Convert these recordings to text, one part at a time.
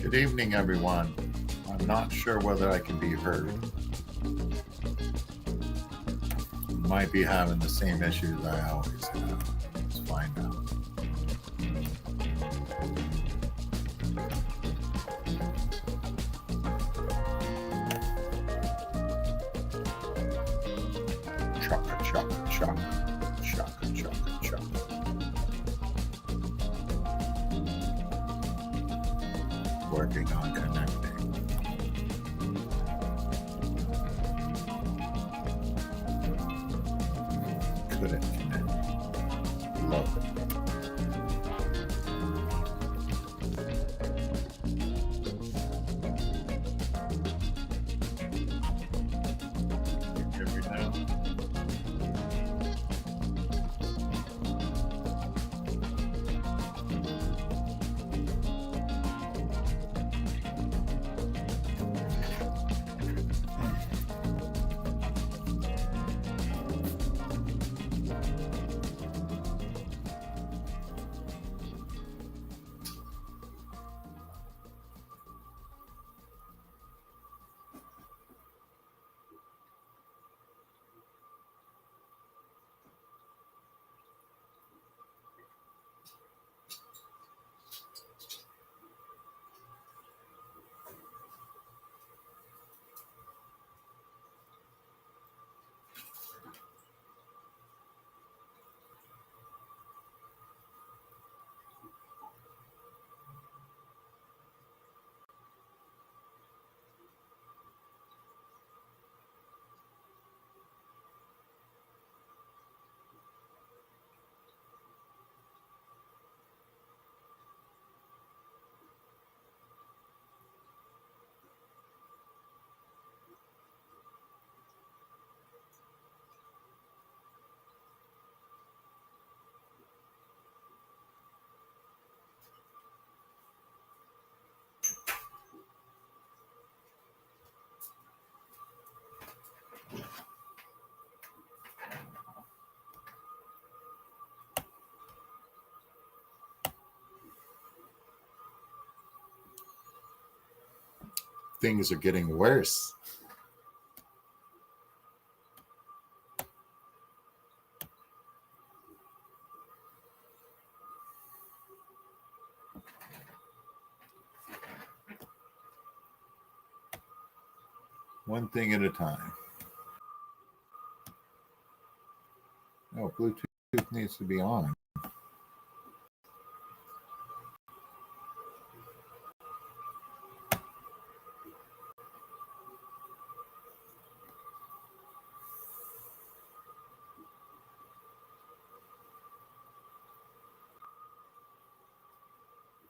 Good evening, everyone. I'm not sure whether I can be heard. Might be having the same issues I always have. Let's find out. Chugga, chugga, chugga. Chugga, chugga, chugga. Working on connecting. Couldn't connect. Love it. You hear me now? Things are getting worse. One thing at a time. Oh, Bluetooth needs to be on.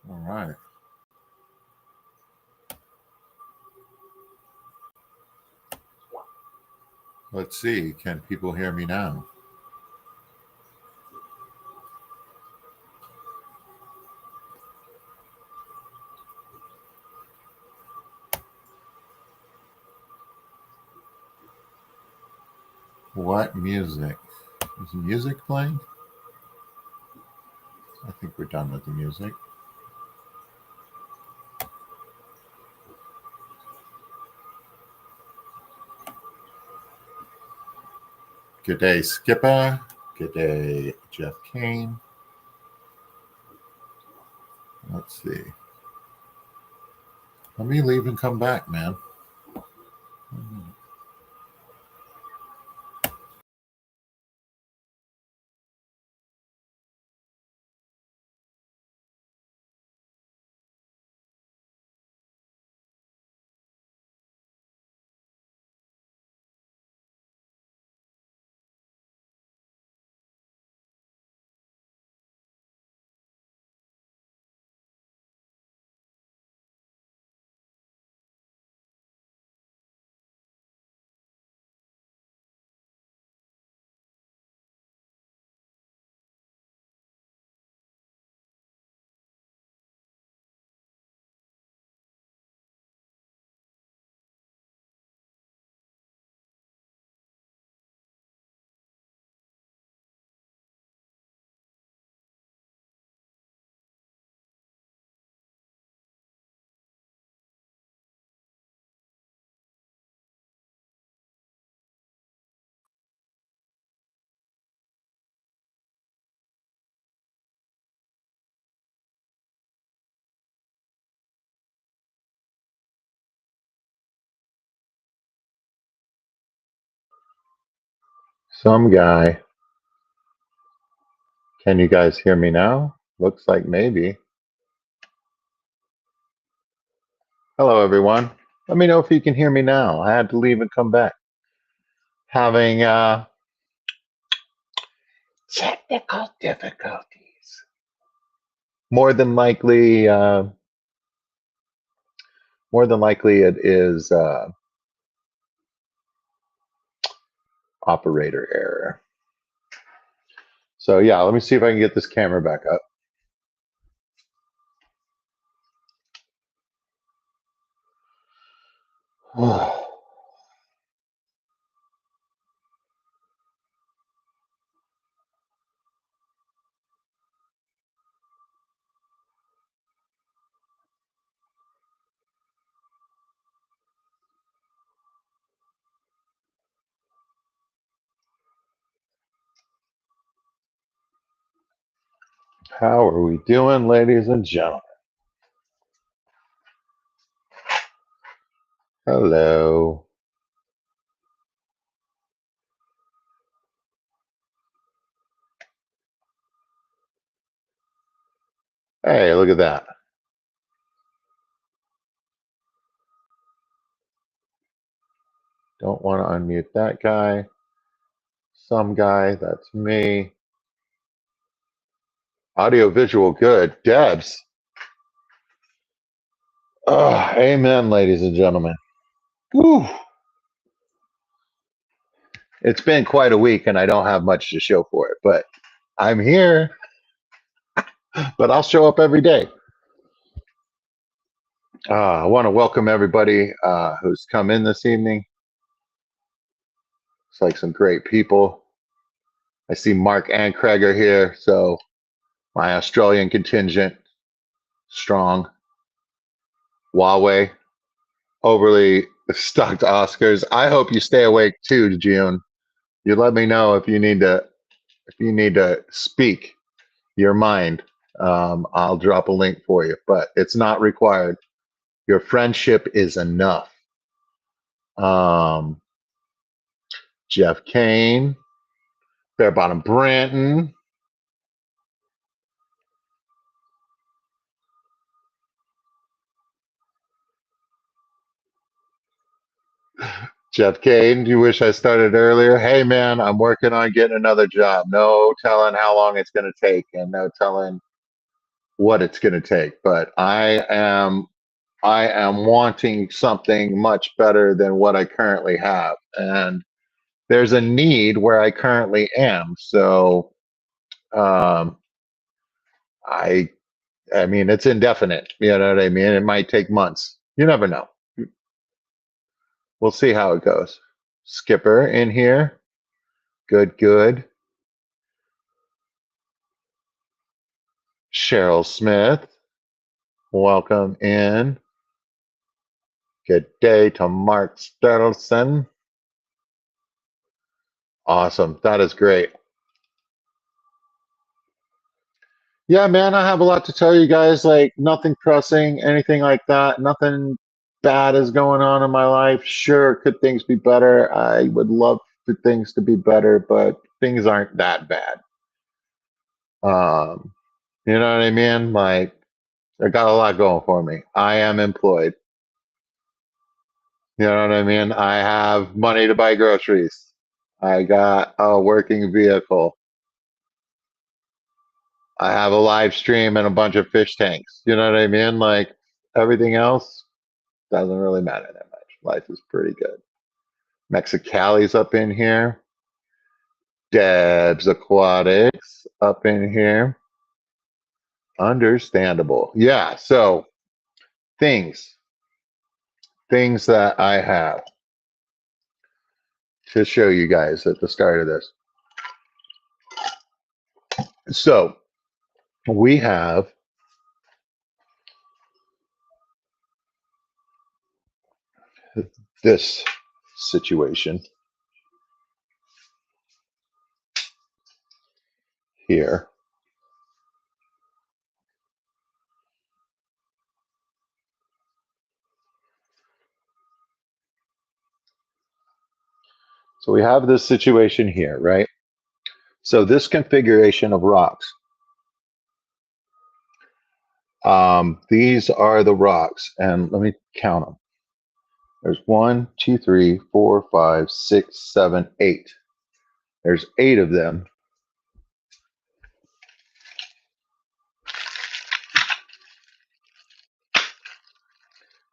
All right. Let's see. Can people hear me now? What music? Is music playing? I think we're done with the music. Good day, Skipper. Good day, Jeff Kane. Let's see. Let me leave and come back, man. Some guy. Can you guys hear me now? Looks like maybe. Hello, everyone. Let me know if you can hear me now. I had to leave and come back. Having technical difficulties. More than likely, it is operator error. So yeah, let me see if I can get this camera back up. How are we doing, ladies and gentlemen? Hello. Hey, look at that. Don't want to unmute that guy. Some guy, that's me. Audio visual good. Debs. Oh, amen, ladies and gentlemen. Whew. It's been quite a week and I don't have much to show for it, but I'm here. But I'll show up every day. I want to welcome everybody who's come in this evening. It's like some great people. I see Mark and Craig are here, so my Australian contingent, strong. Huawei, overly stocked Oscars. I hope you stay awake too, June. You let me know if you need to speak your mind. I'll drop a link for you, but it's not required. Your friendship is enough. Um, Jeff Kane, Fair Bottom Branton. Jeff Kane, do you wish I started earlier? Hey man, I'm working on getting another job. No telling how long it's going to take and no telling what it's going to take, but I am wanting something much better than what I currently have. And there's a need where I currently am. So um, I I mean it's indefinite. You know what I mean? It might take months. You never know. We'll see how it goes. Skipper in here. Good, good. Cheryl Smith. Welcome in. Good day to Mark Sterlson. Awesome. That is great. Yeah, man, I have a lot to tell you guys. Like, nothing pressing, anything like that. Nothing bad is going on in my life. Sure, could things be better? I would love for things to be better, but things aren't that bad. Um, you know what I mean? Like, I got a lot going for me. I am employed. You know what I mean? I have money to buy groceries. I got a working vehicle. I have a live stream and a bunch of fish tanks. You know what I mean? Like, everything else doesn't really matter that much. Life is pretty good. Mexicali's up in here. Debs Aquatics up in here. Understandable. Yeah, so things that I have to show you guys at the start of this. So we have this situation here. So we have this situation here, right? So this configuration of rocks, these are the rocks, and let me count them. There's 1, 2, 3, 4, 5, 6, 7, 8. There's 8 of them.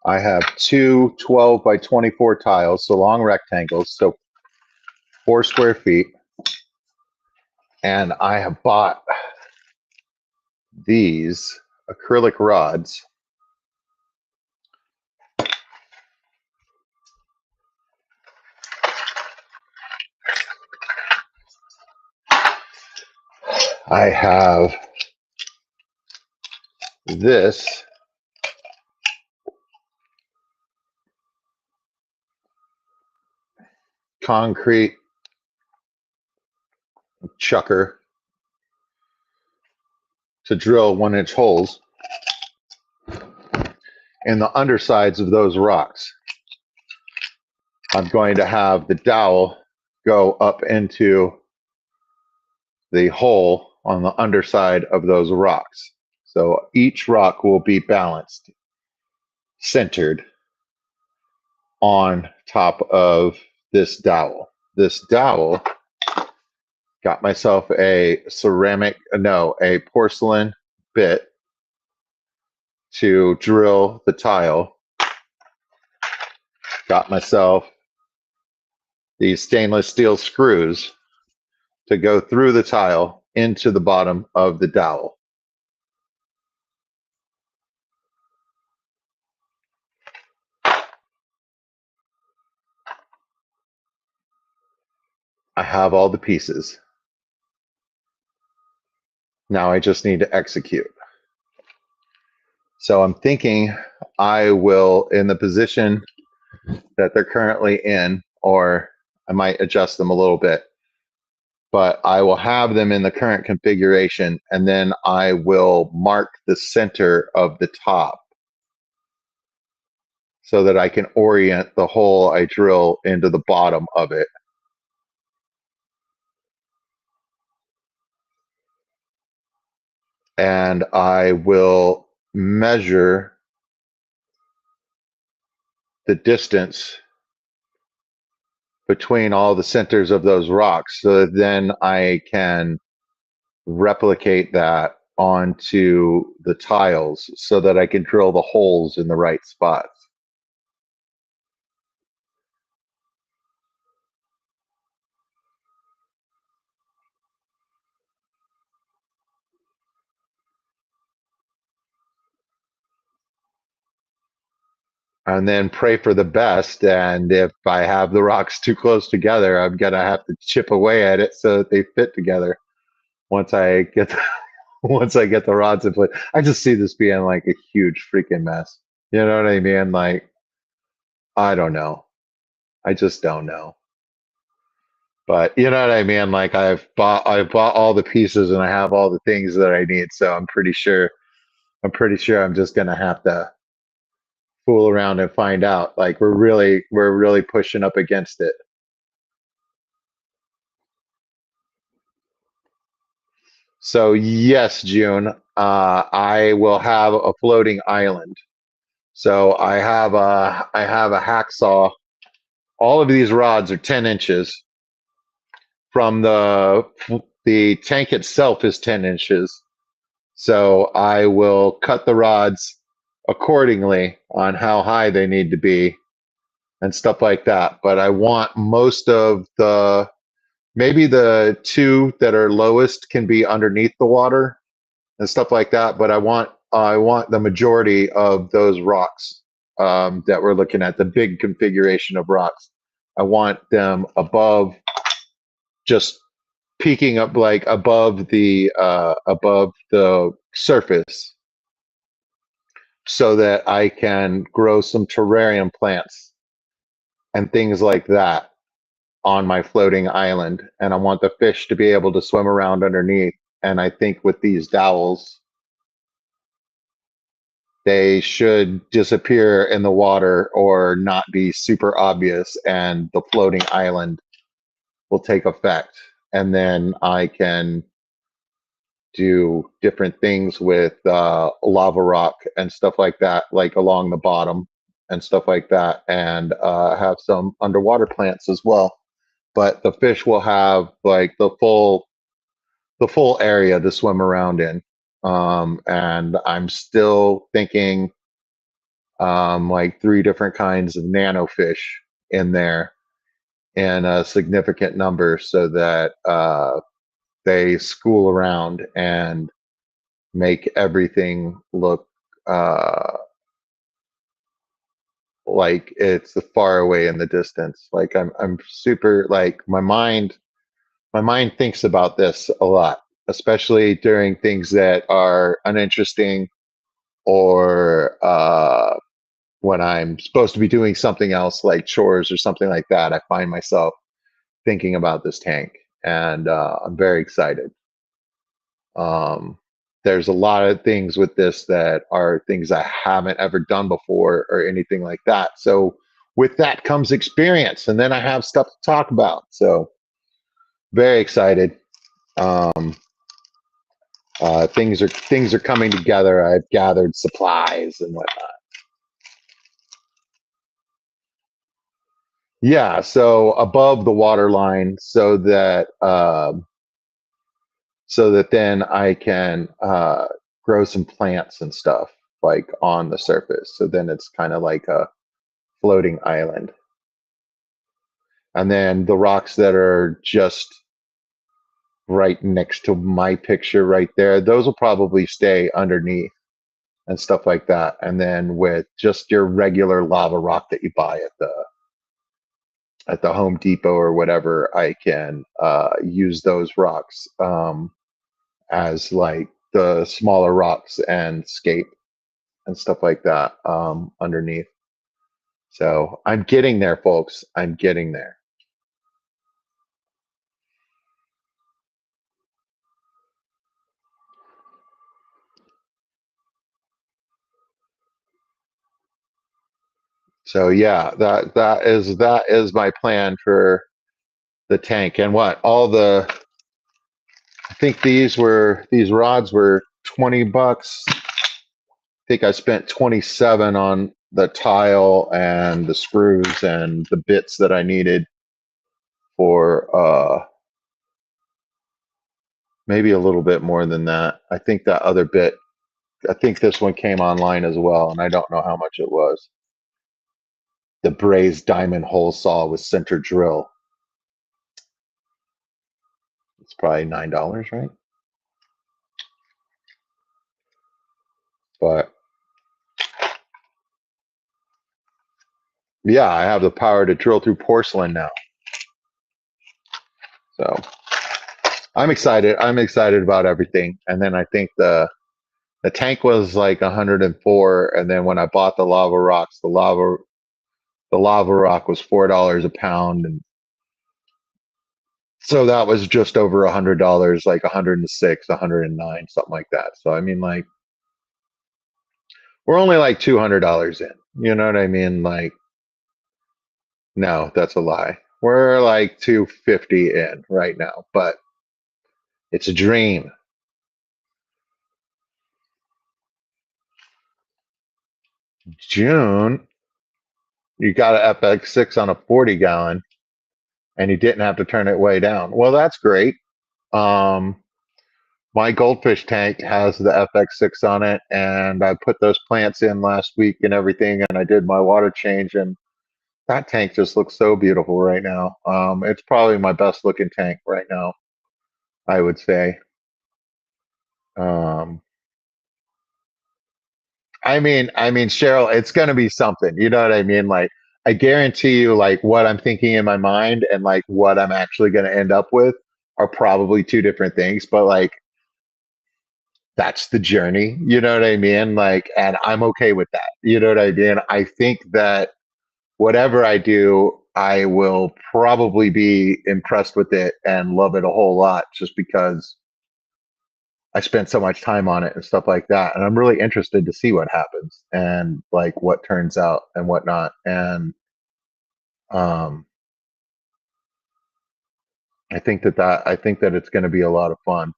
I have two 12 by 24 tiles, so long rectangles, so 4 square feet. And I have bought these acrylic rods. I have this concrete chucker to drill 1-inch holes in the undersides of those rocks. I'm going to have the dowel go up into the hole on the underside of those rocks. So each rock will be balanced, centered on top of this dowel. This dowel, got myself a porcelain bit to drill the tile. Got myself these stainless steel screws to go through the tile into the bottom of the dowel. I have all the pieces. Now I just need to execute. So I'm thinking I will, in the position that they're currently in, or I might adjust them a little bit, but I will have them in the current configuration, and then I will mark the center of the top so that I can orient the hole I drill into the bottom of it. And I will measure the distance between all the centers of those rocks, so that then I can replicate that onto the tiles so that I can drill the holes in the right spots. And then pray for the best. And if I have the rocks too close together, I'm gonna have to chip away at it so that they fit together. Once I get once I get the rods in place, I just see this being like a huge freaking mess. You know what I mean? Like, I don't know. I just don't know. But you know what I mean? Like I've bought all the pieces and I have all the things that I need. So I'm pretty sure I'm just gonna have to fool around and find out. Like we're really pushing up against it. So yes, June, I will have a floating island. So I have a hacksaw. All of these rods are 10 inches. From the tank itself is 10 inches. So I will cut the rods accordingly on how high they need to be and stuff like that. But I want most of maybe the two that are lowest can be underneath the water and stuff like that. But I want the majority of those rocks that we're looking at, the big configuration of rocks. I want them above, just peeking up like above the surface, so that I can grow some terrarium plants and things like that on my floating island. And I want the fish to be able to swim around underneath. And I think with these dowels, they should disappear in the water or not be super obvious, and the floating island will take effect. And then I can do different things with lava rock and stuff like that, like along the bottom and stuff like that, and have some underwater plants as well. But the fish will have like the full area to swim around in. And I'm still thinking like 3 different kinds of nano fish in there in a significant number so that they school around and make everything look uh, like it's far away in the distance. Like I'm super like my mind thinks about this a lot, especially during things that are uninteresting or when I'm supposed to be doing something else like chores or something like that. I find myself thinking about this tank, and I'm very excited. Um, there's a lot of things with this that are things I haven't ever done before or anything like that. So with that comes experience, and then I have stuff to talk about. So very excited. Um, things are coming together. I've gathered supplies and whatnot. Yeah, so above the water line, so that then I can grow some plants and stuff like on the surface. So then it's kind of like a floating island. And then the rocks that are just right next to my picture right there, those will probably stay underneath and stuff like that. And then with just your regular lava rock that you buy at the Home Depot or whatever, I can use those rocks as like the smaller rocks and scape and stuff like that underneath. So I'm getting there, folks. I'm getting there. So yeah, that is my plan for the tank. And what all the I think these rods were $20. I think I spent 27 on the tile and the screws and the bits that I needed for maybe a little bit more than that. I think that other bit, I think this one came online as well, and I don't know how much it was. The brazed diamond hole saw with center drill. It's probably $9, right? But yeah, I have the power to drill through porcelain now. So I'm excited. I'm excited about everything. And then I think the tank was like 104, and then when I bought the lava rocks, the lava rock was $4 a pound, and so that was just over $100, like 106, 109, something like that. So I mean, like we're only like $200 in. You know what I mean? Like no, that's a lie. We're like 250 in right now, but it's a dream. June, you got an FX6 on a 40 gallon and you didn't have to turn it way down. Well, that's great. Um, my goldfish tank has the FX6 on it, and I put those plants in last week and everything, and I did my water change, and that tank just looks so beautiful right now. It's probably my best looking tank right now, I would say. Um, I mean, Cheryl, it's going to be something. You know what I mean? Like, I guarantee you, like, what I'm thinking in my mind and like what I'm actually going to end up with are probably 2 different things. But like, that's the journey. You know what I mean? Like, and I'm okay with that. You know what I mean? I think that whatever I do, I will probably be impressed with it and love it a whole lot, just because I spent so much time on it and stuff like that. And I'm really interested to see what happens and like what turns out and whatnot. And um, I think that it's going to be a lot of fun.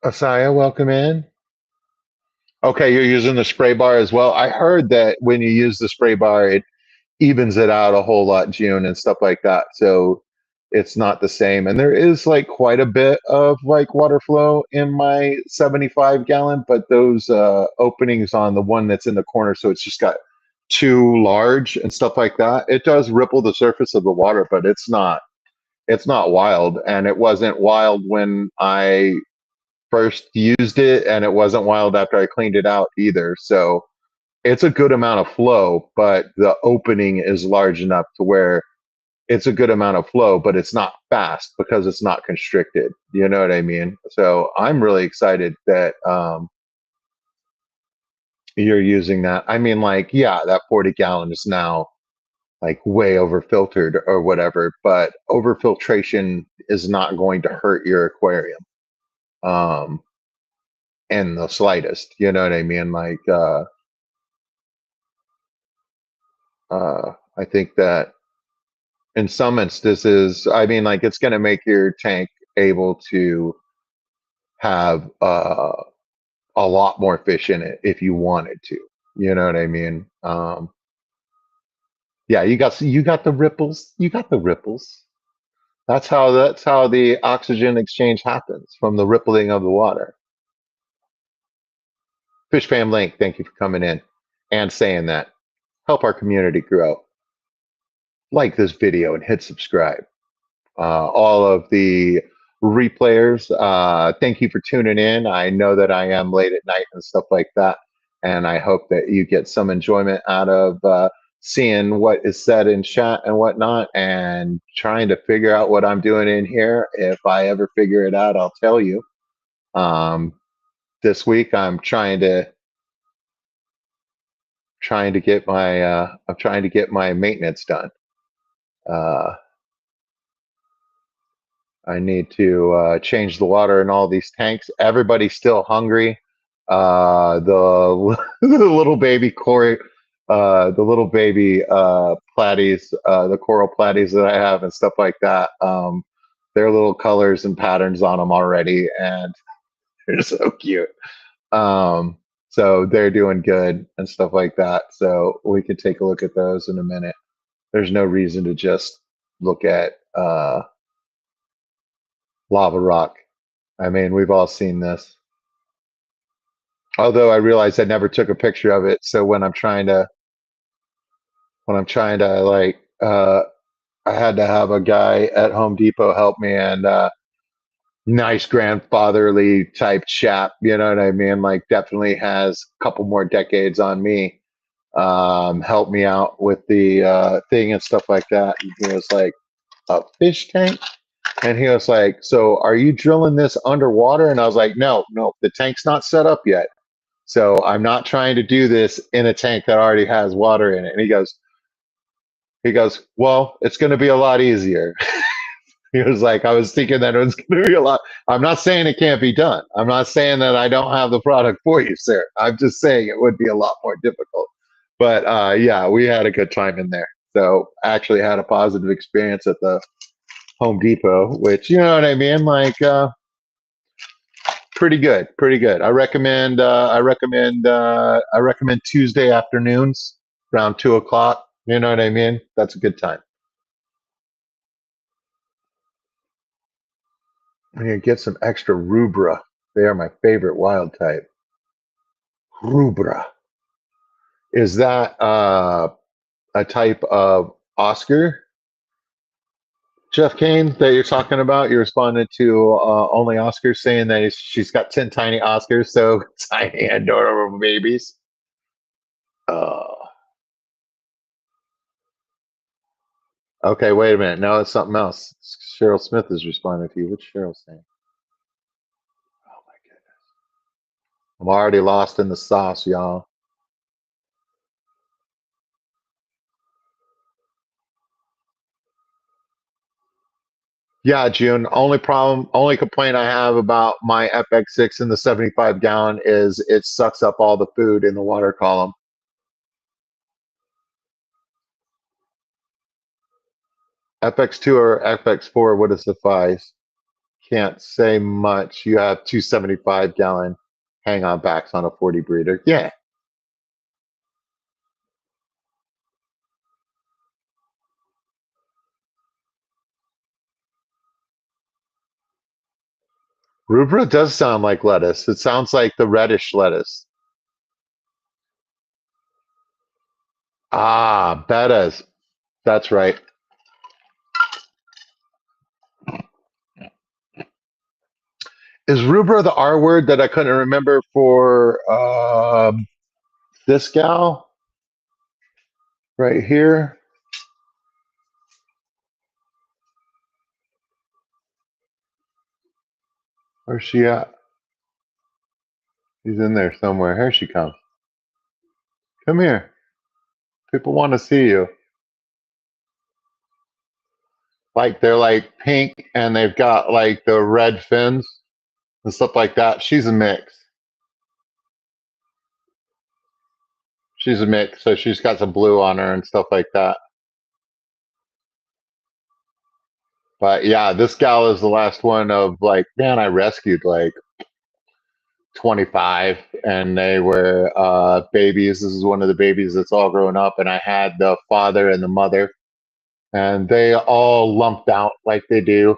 Asaya, welcome in. Okay, you're using the spray bar as well. I heard that when you use the spray bar, it evens it out a whole lot, June, and stuff like that. So it's not the same. And there is like quite a bit of like water flow in my 75 gallon, but those openings on the one that's in the corner, so it's just got too large and stuff like that. It does ripple the surface of the water, but it's not wild. And it wasn't wild when I first used it, and it wasn't wild after I cleaned it out either. So it's a good amount of flow, but the opening is large enough to where it's a good amount of flow, but it's not fast because it's not constricted. You know what I mean? So I'm really excited that you're using that. I mean, like, yeah, that 40 gallon is now like way over filtered or whatever, but over filtration is not going to hurt your aquarium um, in the slightest. You know what I mean? Like, I think that in some instances, I mean, like it's going to make your tank able to have a lot more fish in it if you wanted to. You know what I mean? Yeah, you got the ripples. You got the ripples. That's how the oxygen exchange happens from the rippling of the water. Fish Fam Link, thank you for coming in and saying that. Help our community grow. Like this video and hit subscribe. All of the replayers. Thank you for tuning in. I know that I am late at night and stuff like that, and I hope that you get some enjoyment out of seeing what is said in chat and whatnot, and trying to figure out what I'm doing in here. If I ever figure it out, I'll tell you. Um, this week, I'm trying to get my maintenance done. Uh, I need to change the water in all these tanks. Everybody's still hungry. The the little baby Corey, the little baby platies, the coral platies that I have and stuff like that. There are little colors and patterns on them already, and they're so cute. Um, so they're doing good and stuff like that. So we could take a look at those in a minute. There's no reason to just look at lava rock. I mean, we've all seen this. Although I realized I never took a picture of it, so when I'm trying to like I had to have a guy at Home Depot help me, and nice grandfatherly type chap, you know what I mean? Like definitely has a couple more decades on me. Help me out with the thing and stuff like that. And he was like, a fish tank? And he was like, so are you drilling this underwater? And I was like, no, no, the tank's not set up yet. So I'm not trying to do this in a tank that already has water in it. And he goes, well, it's going to be a lot easier. He was like, I was thinking that it was going to be a lot. I'm not saying it can't be done. I'm not saying that I don't have the product for you, sir. I'm just saying it would be a lot more difficult. But yeah, we had a good time in there. So actually had a positive experience at the Home Depot, which, you know what I mean? Like, pretty good, pretty good. I recommend Tuesday afternoons around 2 o'clock. You know what I mean? That's a good time. And you get some extra rubra. They are my favorite wild type. Rubra. Is that a type of Oscar, Jeff Kane, that you're talking about? You responded to only Oscars saying that she's got 10 tiny Oscars, so tiny adorable babies. Uh, okay, wait a minute. No, it's something else. Cheryl Smith is responding to you. What's Cheryl saying? Oh my goodness. I'm already lost in the sauce, y'all. Yeah, June. Only complaint I have about my FX6 in the 75 gallon is it sucks up all the food in the water column. FX2 or FX4 would have sufficed. Can't say much. You have two 75 gallon hang on backs on a 40 breeder. Yeah. Rubra does sound like lettuce. It sounds like the reddish lettuce. Ah, bettas. That's right. Is rubra the R word that I couldn't remember for this gal right here? Where's she at? She's in there somewhere. Here she comes. Come here. People want to see you. Like they're like pink and they've got like the red fins and stuff like that. She's a mix. She's a mix, so she's got some blue on her and stuff like that. But yeah, this gal is the last one of like, man, I rescued like 25 and they were babies. This is one of the babies that's all grown up, and I had the father and the mother, and they all lumped out like they do.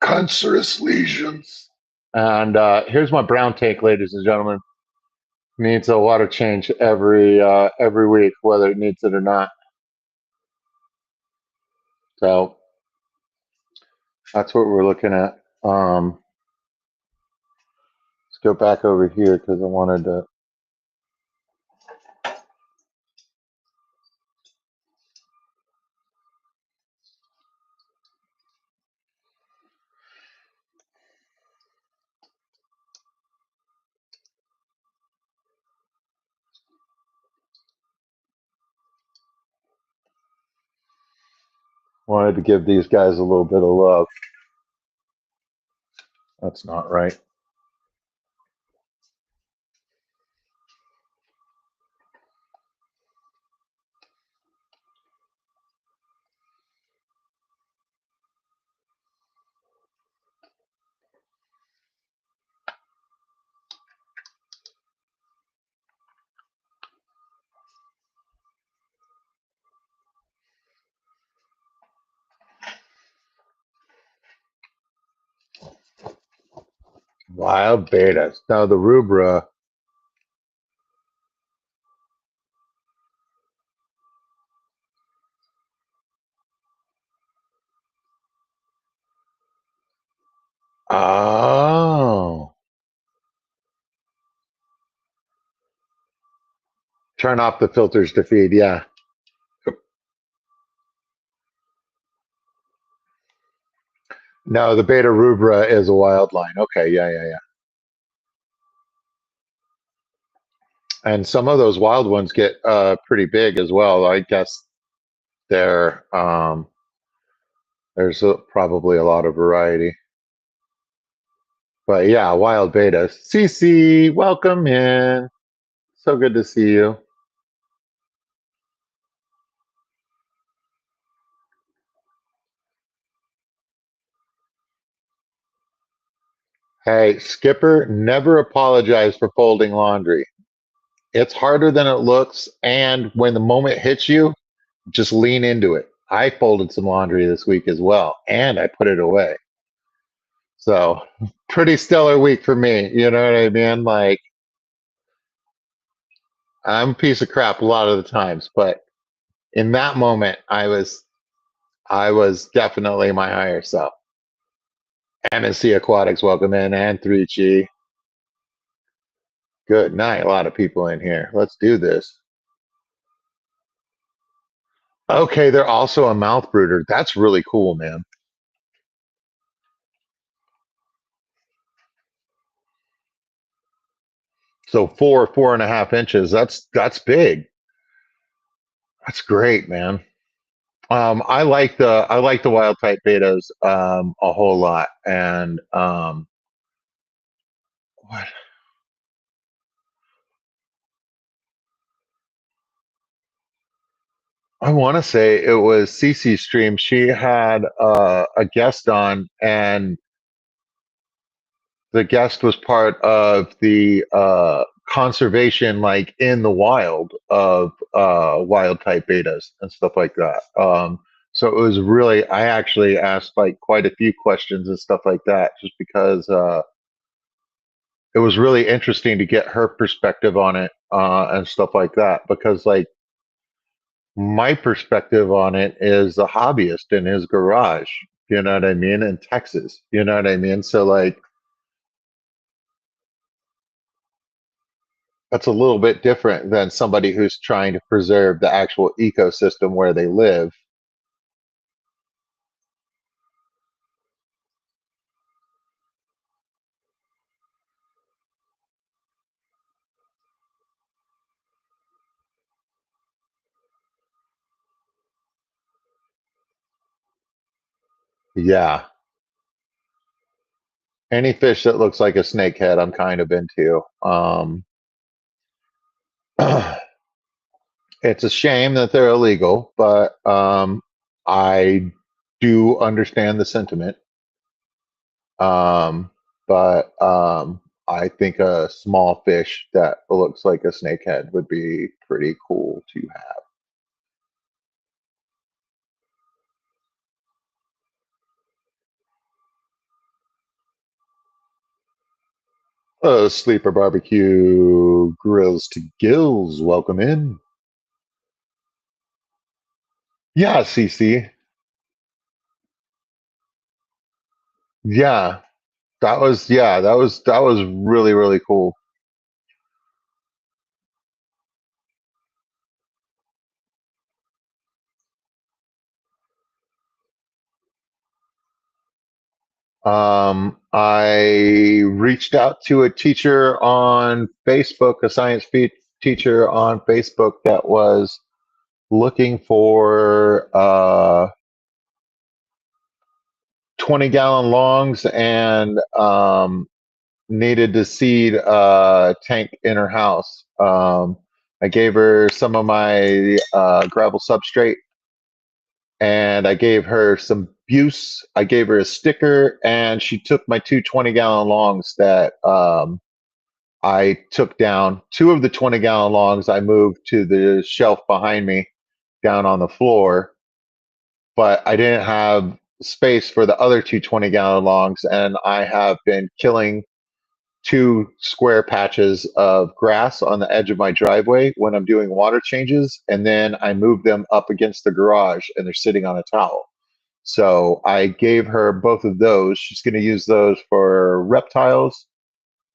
Cancerous lesions. And here's my brown tank, ladies and gentlemen. Needs a water change every week, whether it needs it or not. So that's what we're looking at. Let's go back over here because I wanted to give these guys a little bit of love. That's not right. Wild betas. Now the rubra. Oh. Turn off the filters to feed. Yeah. No, the beta rubra is a wild line. Okay. Yeah. Yeah. Yeah. And some of those wild ones get pretty big as well. I guess they're there's probably a lot of variety. But yeah, wild beta. Cece, welcome in. So good to see you. Hey, Skipper, never apologize for folding laundry. It's harder than it looks, and when the moment hits you, just lean into it. I folded some laundry this week as well, and I put it away. So, pretty stellar week for me. You know what I mean? Like, I'm a piece of crap a lot of the times, but in that moment, I was definitely my higher self. MSC Aquatics, welcome in, and 3G. Good night. A lot of people in here. Let's do this. Okay, they're also a mouth brooder. That's really cool, man. So 4.5 inches. That's big. That's great, man. I like the wild type betas a whole lot, and what I want to say it was Cece's stream. She had a guest on, and the guest was part of the conservation, like in the wild of wild type betas and stuff like that. So it was really, I actually asked like quite a few questions and stuff like that, just because it was really interesting to get her perspective on it and stuff like that. Because like my perspective on it is a hobbyist in his garage. You know what I mean? In Texas. You know what I mean? So like that's a little bit different than somebody who's trying to preserve the actual ecosystem where they live. Yeah. Any fish that looks like a snakehead, I'm kind of into. It's a shame that they're illegal, but I do understand the sentiment. Um, but I think a small fish that looks like a snakehead would be pretty cool to have. Sleeper Barbecue Grills to Gills, welcome in. Yeah, CC. Yeah, that was really really cool. I reached out to a teacher on Facebook, a teacher on Facebook that was looking for 20-gallon longs and needed to seed a tank in her house. I gave her some of my gravel substrate, and I gave her some buse. I gave her a sticker, and she took my two 20-gallon longs that I took down. Two of the 20-gallon longs I moved to the shelf behind me down on the floor, but I didn't have space for the other two 20-gallon longs, and I have been killing two square patches of grass on the edge of my driveway when I'm doing water changes, and then I move them up against the garage and they're sitting on a towel. So I gave her both of those. She's going to use those for reptiles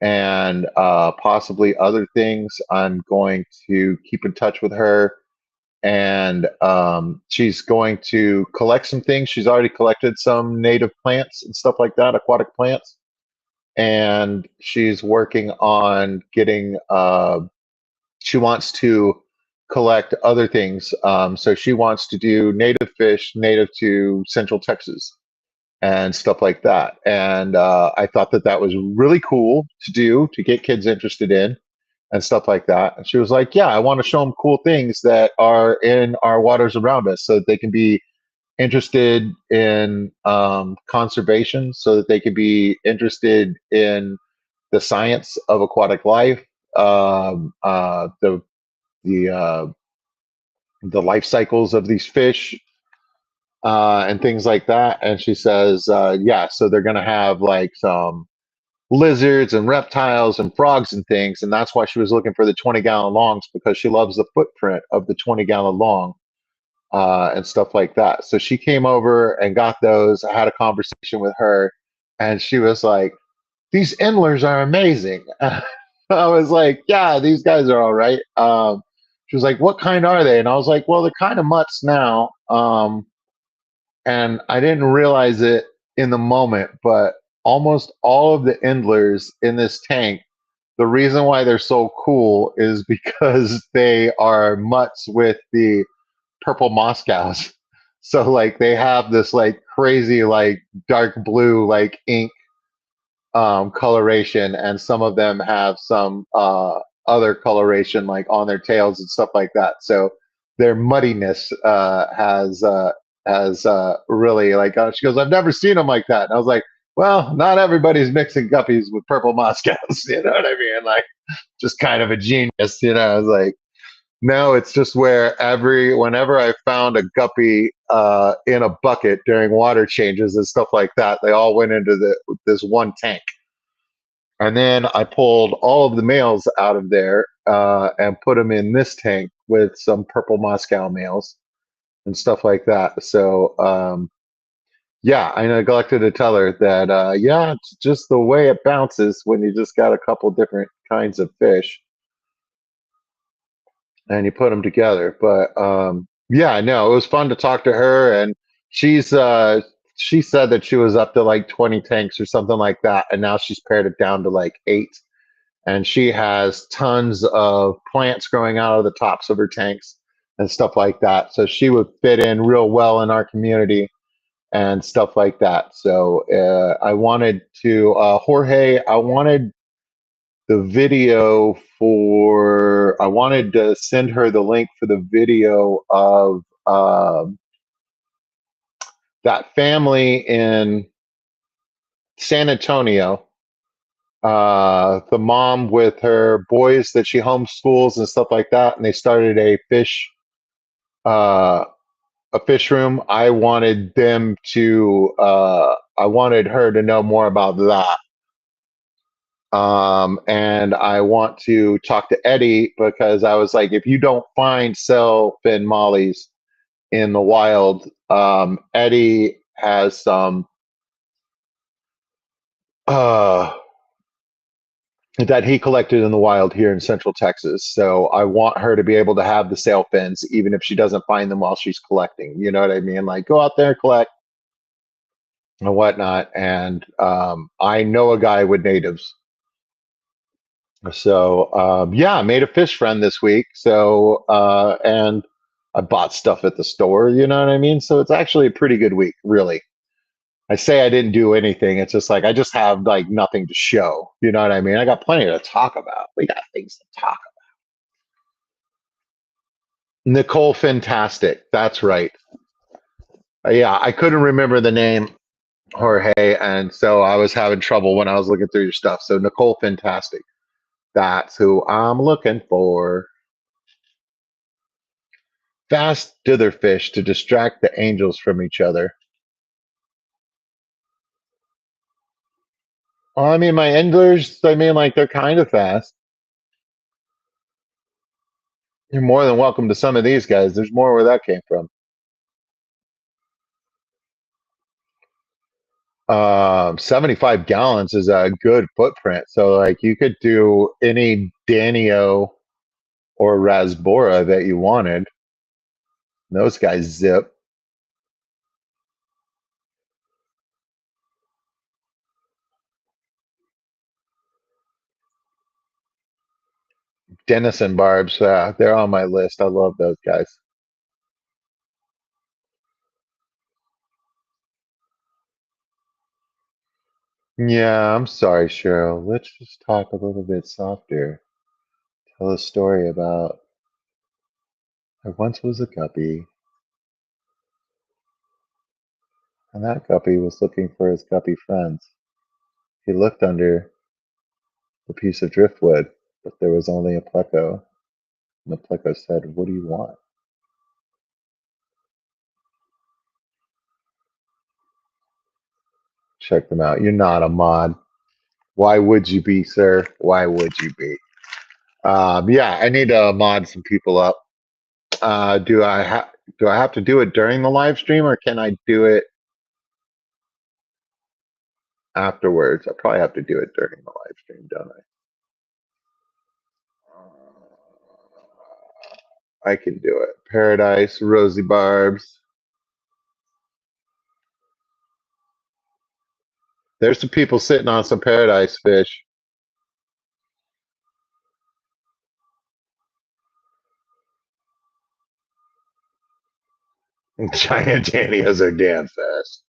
and possibly other things. I'm going to keep in touch with her, and she's going to collect some things. She's already collected some native plants and stuff like that, aquatic plants, and she's working on getting she wants to collect other things. So she wants to do native fish native to Central Texas and stuff like that. And I thought that that was really cool to do, to get kids interested in and stuff like that. And she was like, yeah, I want to show them cool things that are in our waters around us so that they can be interested in conservation, so that they can be interested in the science of aquatic life, um, uh, the the uh, the life cycles of these fish, and things like that. And she says, yeah, so they're going to have like some lizards and reptiles and frogs and things, and that's why she was looking for the 20-gallon longs, because she loves the footprint of the 20-gallon long and stuff like that. So she came over and got those. I had a conversation with her, and she was like, these endlers are amazing. I was like, yeah, these guys are all right. She was like, what kind are they? And I was like, well, they're kind of mutts now. And I didn't realize it in the moment, but almost all of the endlers in this tank, the reason why they're so cool is because they are mutts with the purple Moscows. So like they have this like crazy like dark blue like ink coloration, and some of them have some other coloration like on their tails and stuff like that. So their muddiness has really like she goes, I've never seen them like that. And I was like, well, not everybody's mixing guppies with purple Moscows. You know what I mean? Like, just kind of a genius. You know, I was like, no, it's just whenever I found a guppy in a bucket during water changes and stuff like that, they all went into this one tank. And then I pulled all of the males out of there and put them in this tank with some purple Moscow males and stuff like that. So, yeah, I neglected to tell her that, yeah, it's just the way it bounces when you just got a couple different kinds of fish and you put them together. But yeah, no, it was fun to talk to her. And she's, she said that she was up to like 20 tanks or something like that. And now she's pared it down to like 8, and she has tons of plants growing out of the tops of her tanks and stuff like that. So she would fit in real well in our community and stuff like that. So I wanted to, Jorge, I wanted to send her the link for the video of that family in San Antonio, the mom with her boys that she homeschools and stuff like that, and they started uh, a fish room. I wanted her to know more about that. And I want to talk to Eddie because I was like, if you don't find sailfin mollies in the wild, Eddie has some uh, that he collected in the wild here in Central Texas. So I want her to be able to have the sailfins, even if she doesn't find them while she's collecting. You know what I mean? Like go out there and collect and whatnot. And I know a guy with natives. So yeah, I made a fish friend this week. So and I bought stuff at the store. You know what I mean? So it's actually a pretty good week, really. I say I didn't do anything. It's just like I just have like nothing to show. You know what I mean? I got plenty to talk about. We got things to talk about. Nicole Fantastic. That's right. Yeah, I couldn't remember the name, Jorge, and so I was having trouble when I was looking through your stuff. So Nicole Fantastic. That's who I'm looking for. Fast ditherfish to distract the angels from each other. Well, I mean, my anglers, I mean, like, they're kind of fast. You're more than welcome to some of these guys. There's more where that came from. 75 gallons is a good footprint. So, like, you could do any Danio or Rasbora that you wanted. Those guys zip. Denison barbs, they're on my list. I love those guys. Yeah, I'm sorry, Cheryl. Let's just talk a little bit softer. Tell a story about there once was a guppy, and that guppy was looking for his guppy friends. He looked under the piece of driftwood, but there was only a pleco, and the pleco said, "What do you want?" Check them out. You're not a mod. Why would you be, sir? Why would you be? Yeah, I need to mod some people up. Do I have to do it during the live stream, or can I do it afterwards? I probably have to do it during the live stream, don't I? I can do it. Paradise, Rosy Barbs. There's some people sitting on some paradise fish. Giant Danias are damn fast.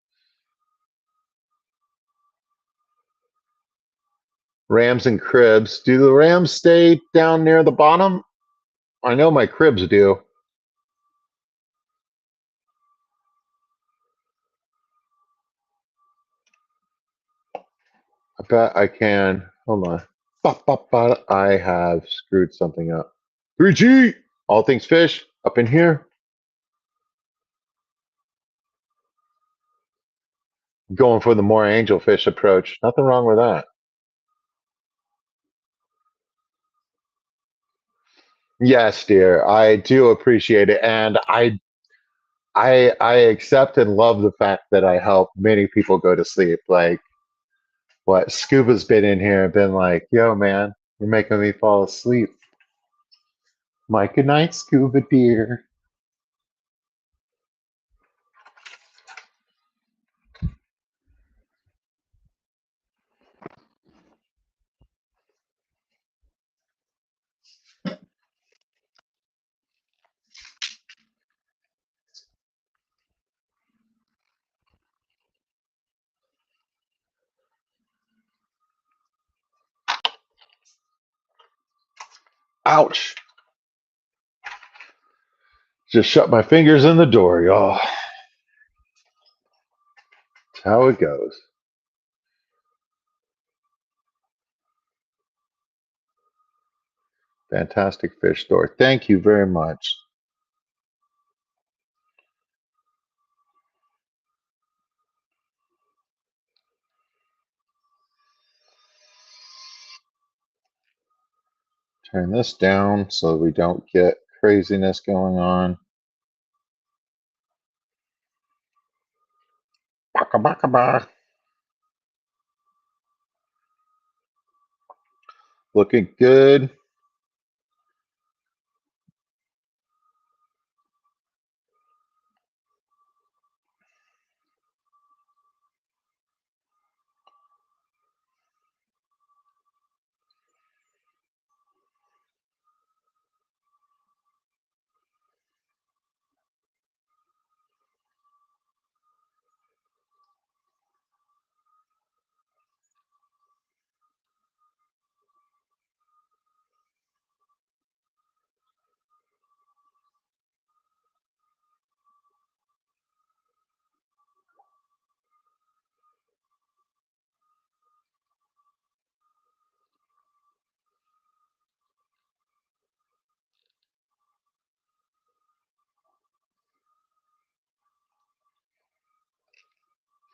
Rams and cribs. Do the Rams stay down near the bottom? I know my cribs do. I bet I can. Hold on. I have screwed something up. 3G! All things fish up in here. Going for the more angelfish approach. Nothing wrong with that. Yes, dear. I do appreciate it. And I accept and love the fact that I help many people go to sleep. Like what Scuba's been in here and been like, yo man, you're making me fall asleep. My good night, Scuba dear. Ouch. Just shut my fingers in the door, y'all. That's how it goes. Fantastic fish store. Thank you very much. Turn this down so we don't get craziness going on. Baka baka ba. Looking good.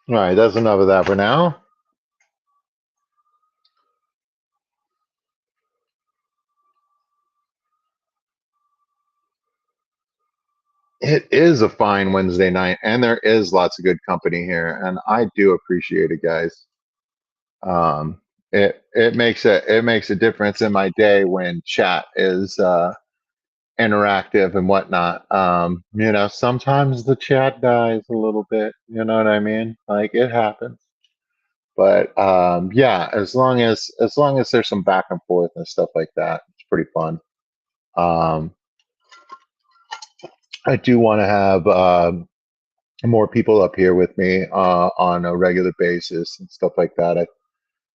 All right, that's enough of that for now. It is a fine Wednesday night, and there is lots of good company here, and I do appreciate it, guys. It makes a difference in my day when chat is interactive and whatnot. Sometimes the chat dies a little bit. You know what I mean? Like it happens. But yeah, as long as there's some back and forth and stuff like that, it's pretty fun. Um, I do want to have more people up here with me on a regular basis and stuff like that. I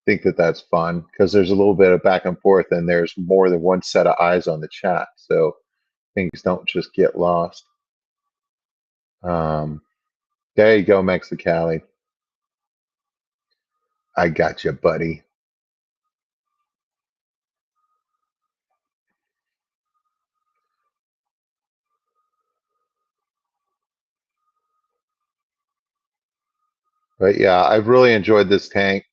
think that that's fun because there's a little bit of back and forth and there's more than one set of eyes on the chat, so things don't just get lost. Um, there you go, Mexicali. I got you, buddy. But yeah, I've really enjoyed this tank.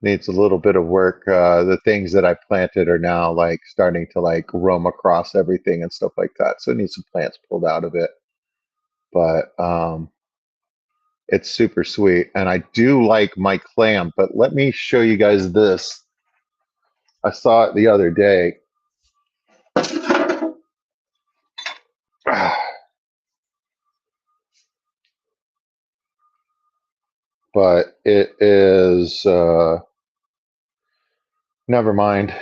Needs a little bit of work. The things that I planted are now like starting to like roam across everything and stuff like that. So it needs some plants pulled out of it. But it's super sweet. And I do like my clam, but let me show you guys this. I saw it the other day. But it is never mind.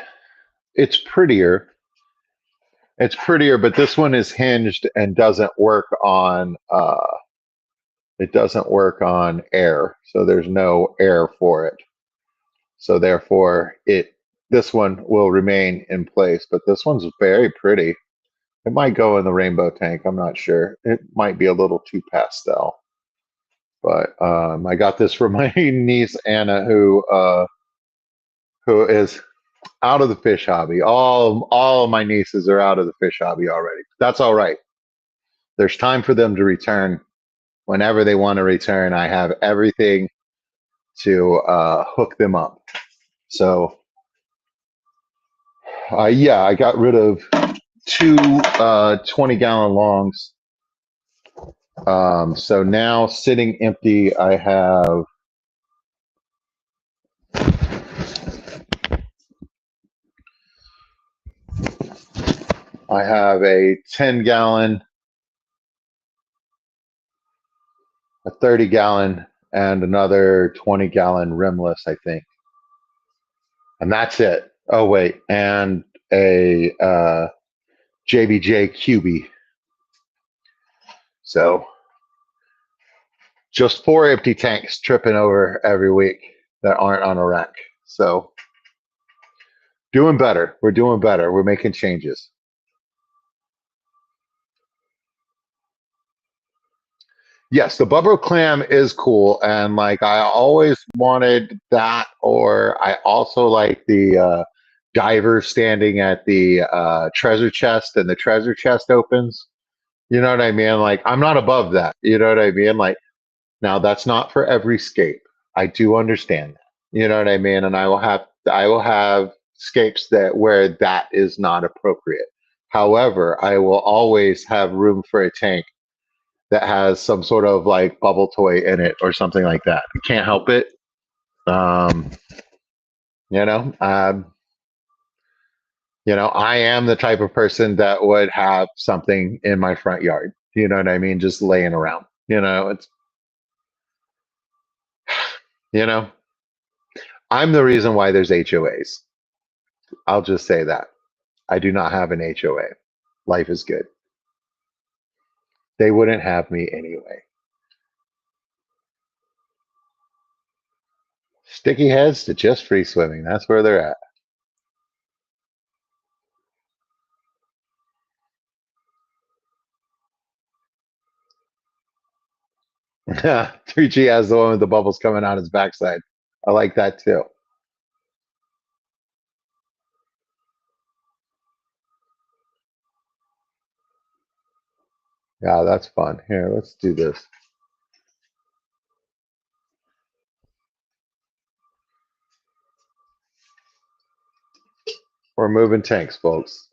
it's prettier. It's prettier, but this one is hinged and doesn't work on it doesn't work on air. So there's no air for it. So therefore it this one will remain in place, but this one's very pretty. It might go in the rainbow tank. I'm not sure. It might be a little too pastel. But I got this from my niece Anna, who is out of the fish hobby. All of my nieces are out of the fish hobby already. That's all right. There's time for them to return whenever they want to return. I have everything to hook them up. So yeah, I got rid of two 20-gallon longs. So now sitting empty, I have a 10-gallon, a 30-gallon, and another 20-gallon rimless, I think. And that's it. Oh, wait. And a JBJ QB. So just 4 empty tanks tripping over every week that aren't on a rack. So doing better. We're doing better. We're making changes. Yes, the bubble clam is cool, and like I always wanted that, or I also like the diver standing at the treasure chest, and the treasure chest opens. You know what I mean? Like I'm not above that. You know what I mean? Like now that's not for every scape. I do understand that. You know what I mean? And I will have scapes that where that is not appropriate. However, I will always have room for a tank that has some sort of like bubble toy in it or something like that. I can't help it. Um, you know, um, I am the type of person that would have something in my front yard. You know what I mean? Just laying around. It's you know, I'm the reason why there's HOAs. I'll just say that. I do not have an HOA. Life is good. They wouldn't have me anyway. Sticky heads to just free swimming. That's where they're at. 3G has the one with the bubbles coming out his backside. I like that too. Yeah, that's fun. Here, let's do this. We're moving tanks, folks.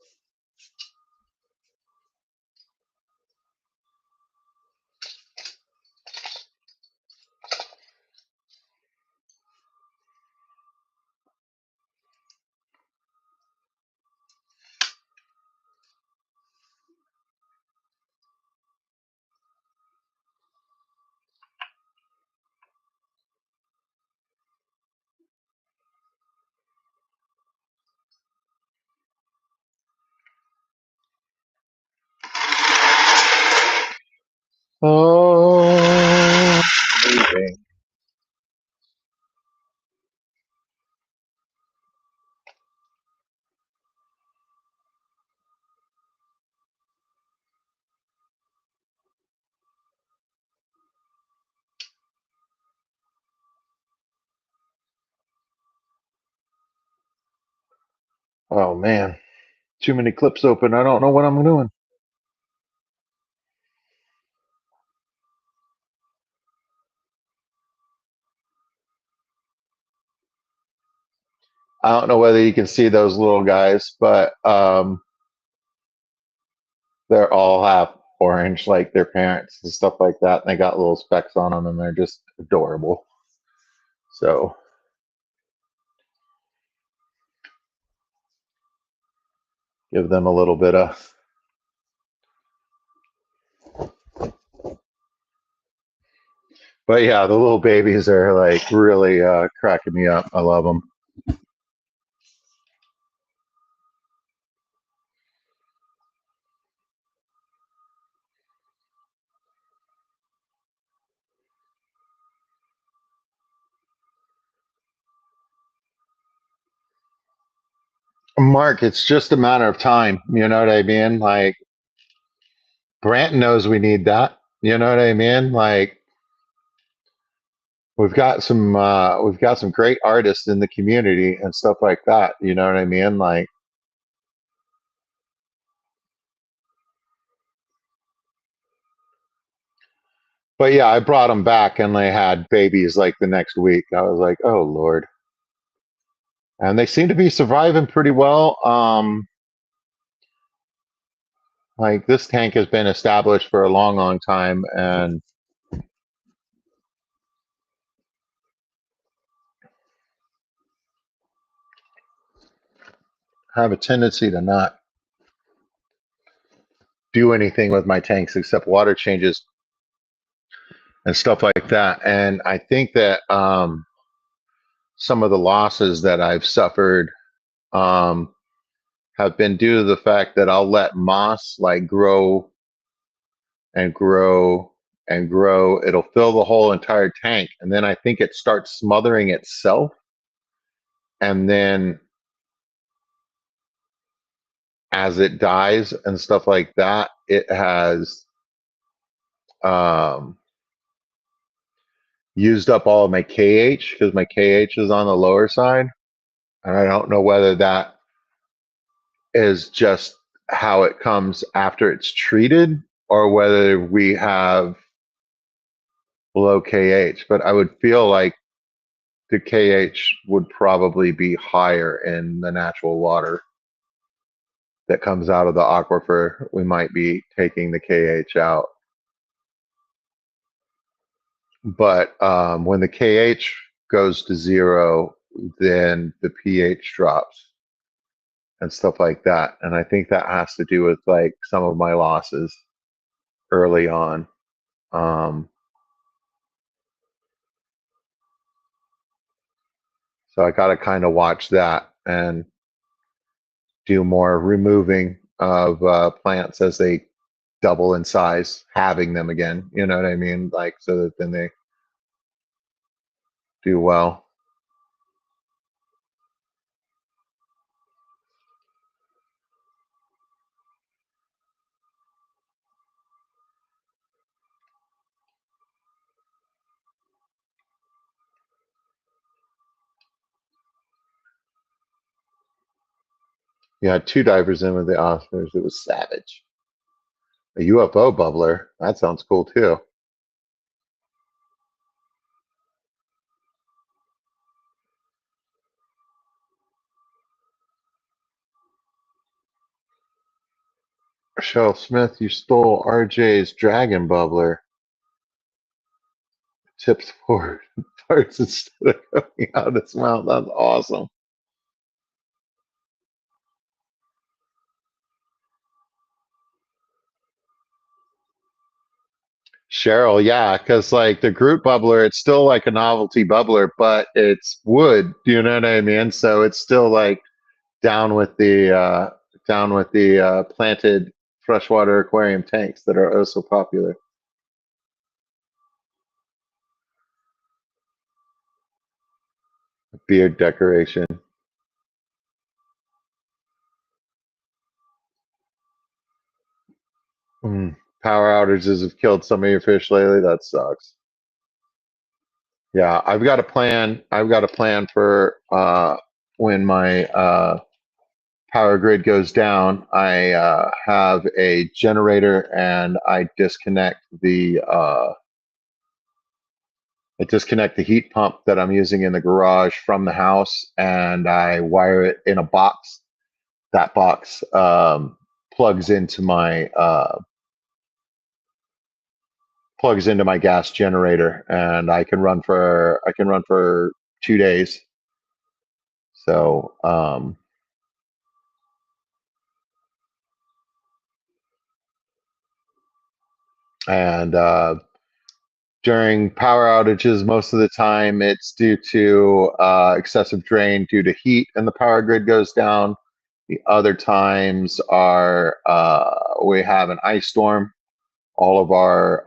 Oh, moving. Oh man, too many clips open. I don't know what I'm doing. I don't know whether you can see those little guys, but they're all half orange like their parents and stuff like that. And they got little specks on them, and they're just adorable. So give them a little bit of. But yeah, the little babies are like really cracking me up. I love them. Mark, it's just a matter of time. You know what I mean? Like Brant knows we need that. You know what I mean? Like we've got some great artists in the community and stuff like that. You know what I mean? Like, but yeah, I brought them back and they had babies like the next week. I was like, oh Lord. And they seem to be surviving pretty well. Like this tank has been established for a long, long time, and I have a tendency to not do anything with my tanks except water changes and stuff like that. And I think that some of the losses that I've suffered um, have been due to the fact that I'll let moss like grow and grow and grow. It'll fill the whole entire tank, and then I think it starts smothering itself. And then as it dies and stuff like that, it has um, used up all of my KH because my KH is on the lower side. And I don't know whether that is just how it comes after it's treated or whether we have low KH. But I would feel like the KH would probably be higher in the natural water that comes out of the aquifer. We might be taking the KH out. But when the KH goes to zero, then the pH drops and stuff like that. And I think that has to do with like some of my losses early on. Um, so I got to kind of watch that and do more removing of plants as they double in size, having them again. You know what I mean? Like so that then they do well. You had two divers in with the Oscars. It was savage. A UFO bubbler. That sounds cool too. Michelle Smith, you stole RJ's dragon bubbler. Tips forward parts instead of coming out its mouth. That's awesome. Cheryl, yeah, because like the Groot bubbler, it's still like a novelty bubbler, but it's wood. Do you know what I mean? So it's still like down with the planted freshwater aquarium tanks that are oh so popular. Beard decoration. Mm. Power outages have killed some of your fish lately. That sucks. Yeah, I've got a plan. I've got a plan for when my power grid goes down. I have a generator and I disconnect the heat pump that I'm using in the garage from the house, and I wire it in a box. That box plugs into my gas generator, and I can run for 2 days. So and during power outages, most of the time it's due to excessive drain due to heat, and the power grid goes down. The other times are we have an ice storm. All of our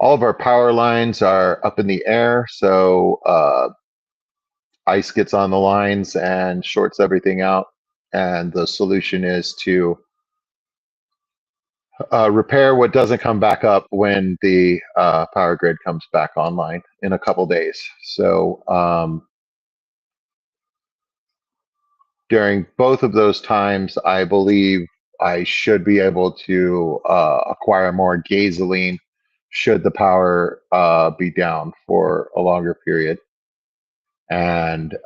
all of our power lines are up in the air, so ice gets on the lines and shorts everything out. And the solution is to repair what doesn't come back up when the power grid comes back online in a couple days. So during both of those times, I believe I should be able to acquire more gasoline should the power be down for a longer period. And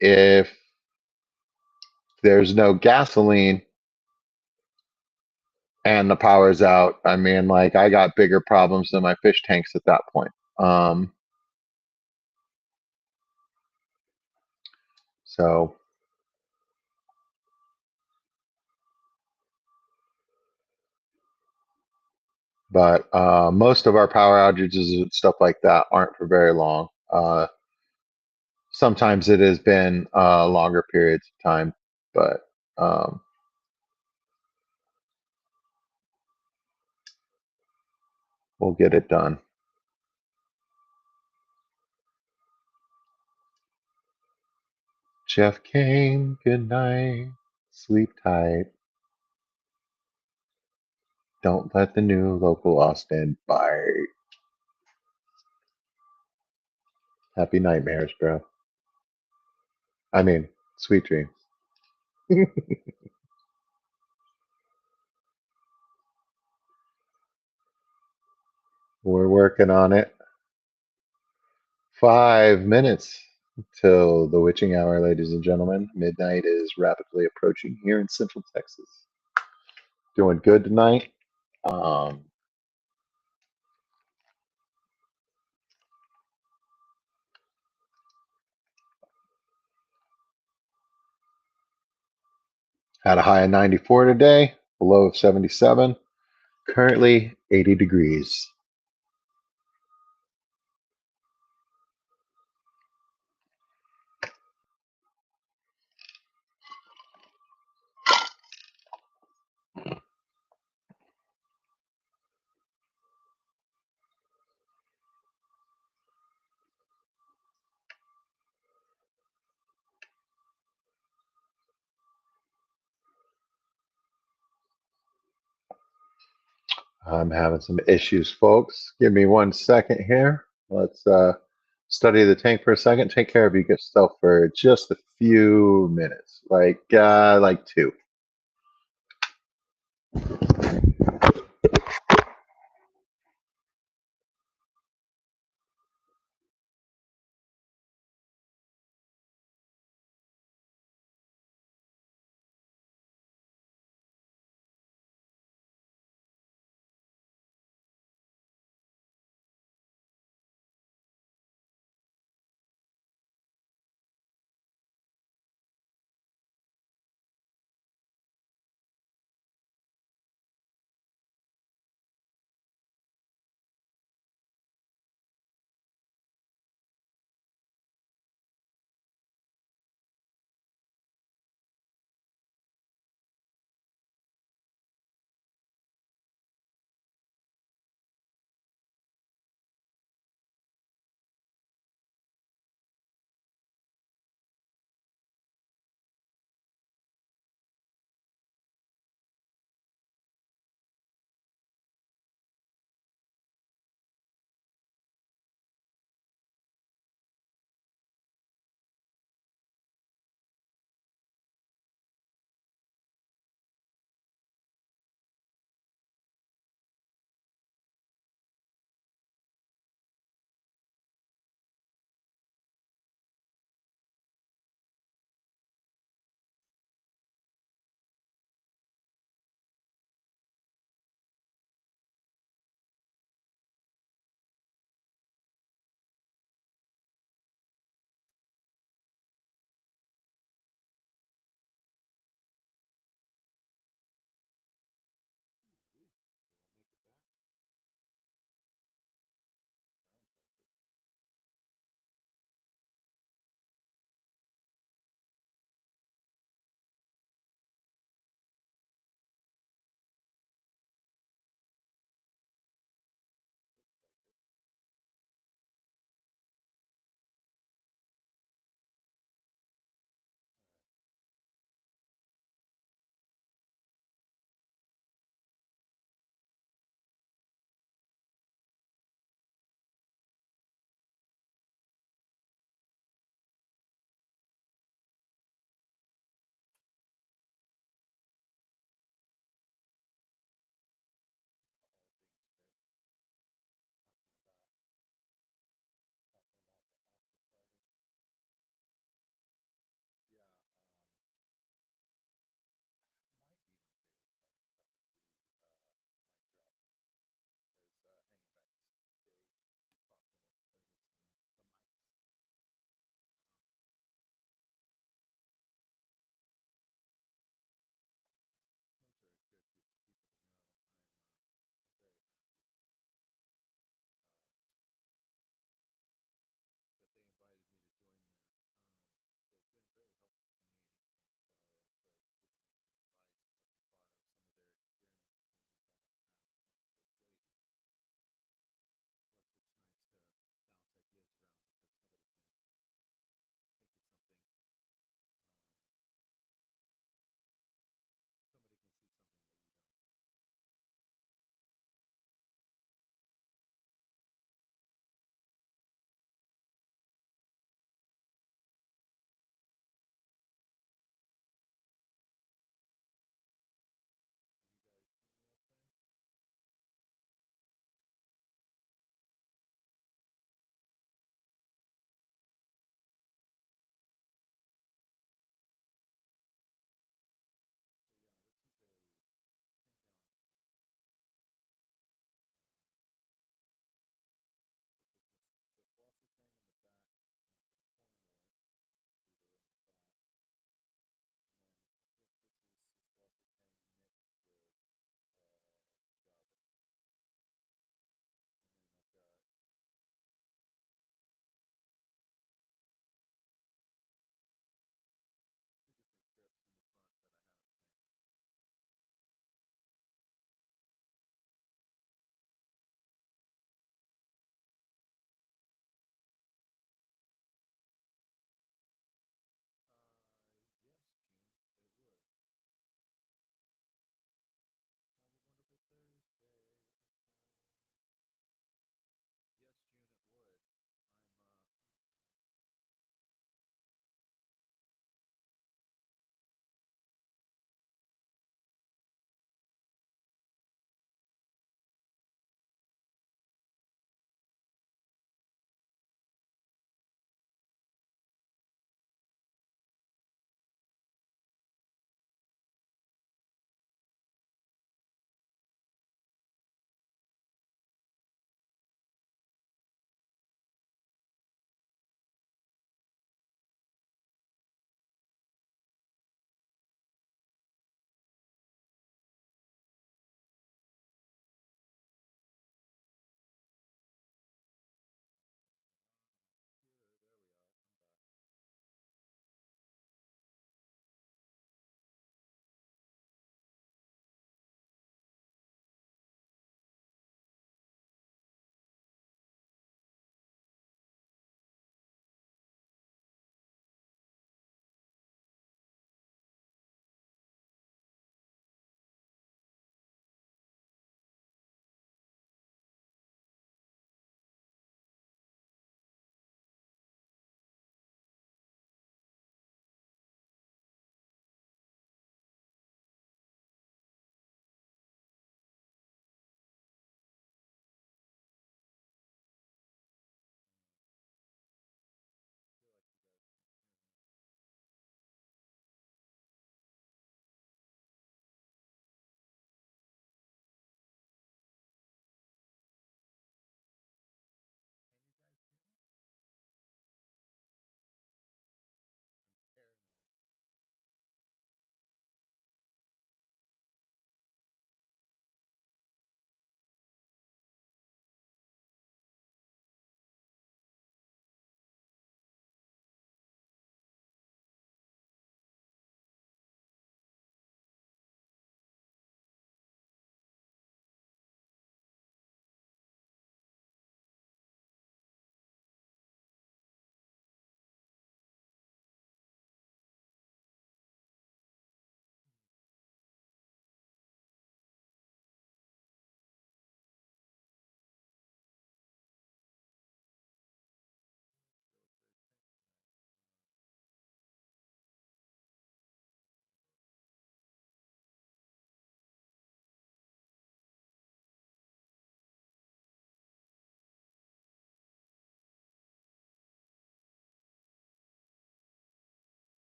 if there's no gasoline and the power's out, I mean, like I got bigger problems than my fish tanks at that point. Um, so, but most of our power outages and stuff like that aren't for very long. Sometimes it has been longer periods of time, but um, we'll get it done. Jeff Kane, good night. Sleep tight. Don't let the new local Austin bite. Happy nightmares, bro. I mean, sweet dreams. We're working on it. 5 minutes till the witching hour, ladies and gentlemen. Midnight is rapidly approaching here in Central Texas. Doing good tonight. Um, had a high of 94 today, a low of 77. Currently 80 degrees. I'm having some issues, folks. Give me 1 second here. Let's study the tank for a second. Take care of yourself for just a few minutes, like two.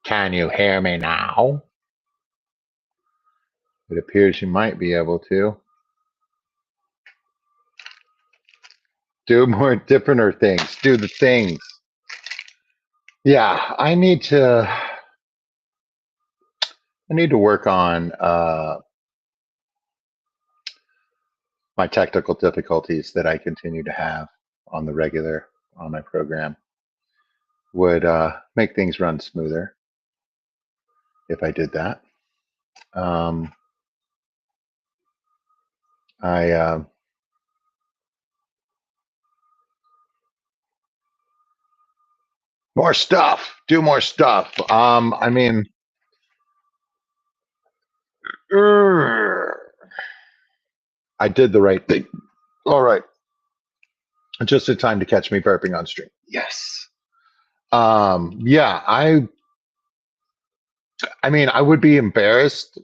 Can you hear me now? It appears you might be able to. Do more differenter things. Do the things. Yeah, I need to work on my technical difficulties that I continue to have on the regular on my program. Would make things run smoother if I did that. Um, I More stuff. Do more stuff. I mean, I did the right thing. All right, just in time to catch me burping on stream. Yes. Yeah. I mean, I would be embarrassed,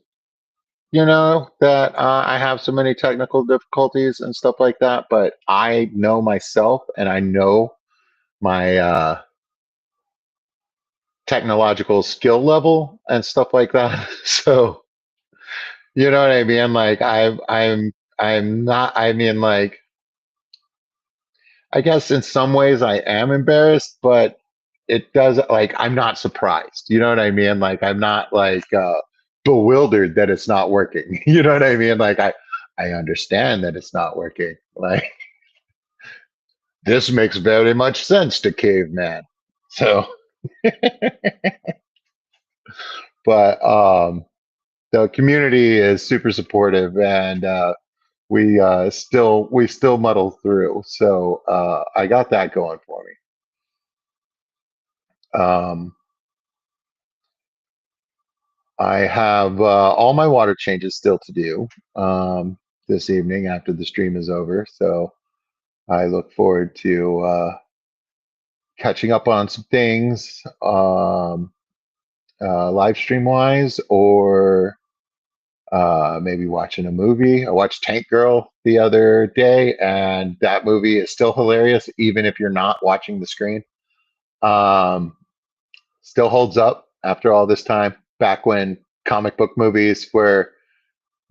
that I have so many technical difficulties and stuff like that. But I know myself, and I know my technological skill level and stuff like that. So you know what I mean? Like I'm not. I mean, like I guess in some ways I am embarrassed, but it does like I'm not surprised. You know what I mean? Like I'm not like bewildered that it's not working. You know what I mean? Like I understand that it's not working. Like this makes very much sense to caveman. So, but the community is super supportive, and we still muddle through. So I got that going for me. Um, I have all my water changes still to do this evening after the stream is over. So I look forward to catching up on some things, live stream wise, or maybe watching a movie. I watched Tank Girl the other day, and that movie is still hilarious, even if you're not watching the screen. Um, Still holds up after all this time, back when comic book movies were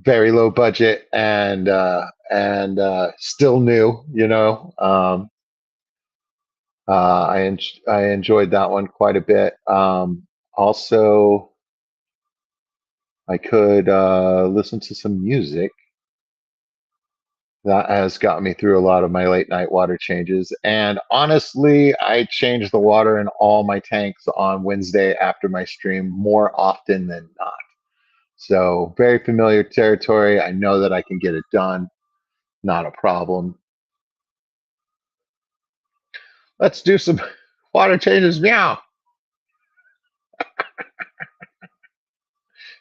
very low budget and still new. I enjoyed that one quite a bit. Also, I could listen to some music. That has got me through a lot of my late night water changes. And honestly, I change the water in all my tanks on Wednesday after my stream more often than not. So, very familiar territory. I know that I can get it done. Not a problem. Let's do some water changes now.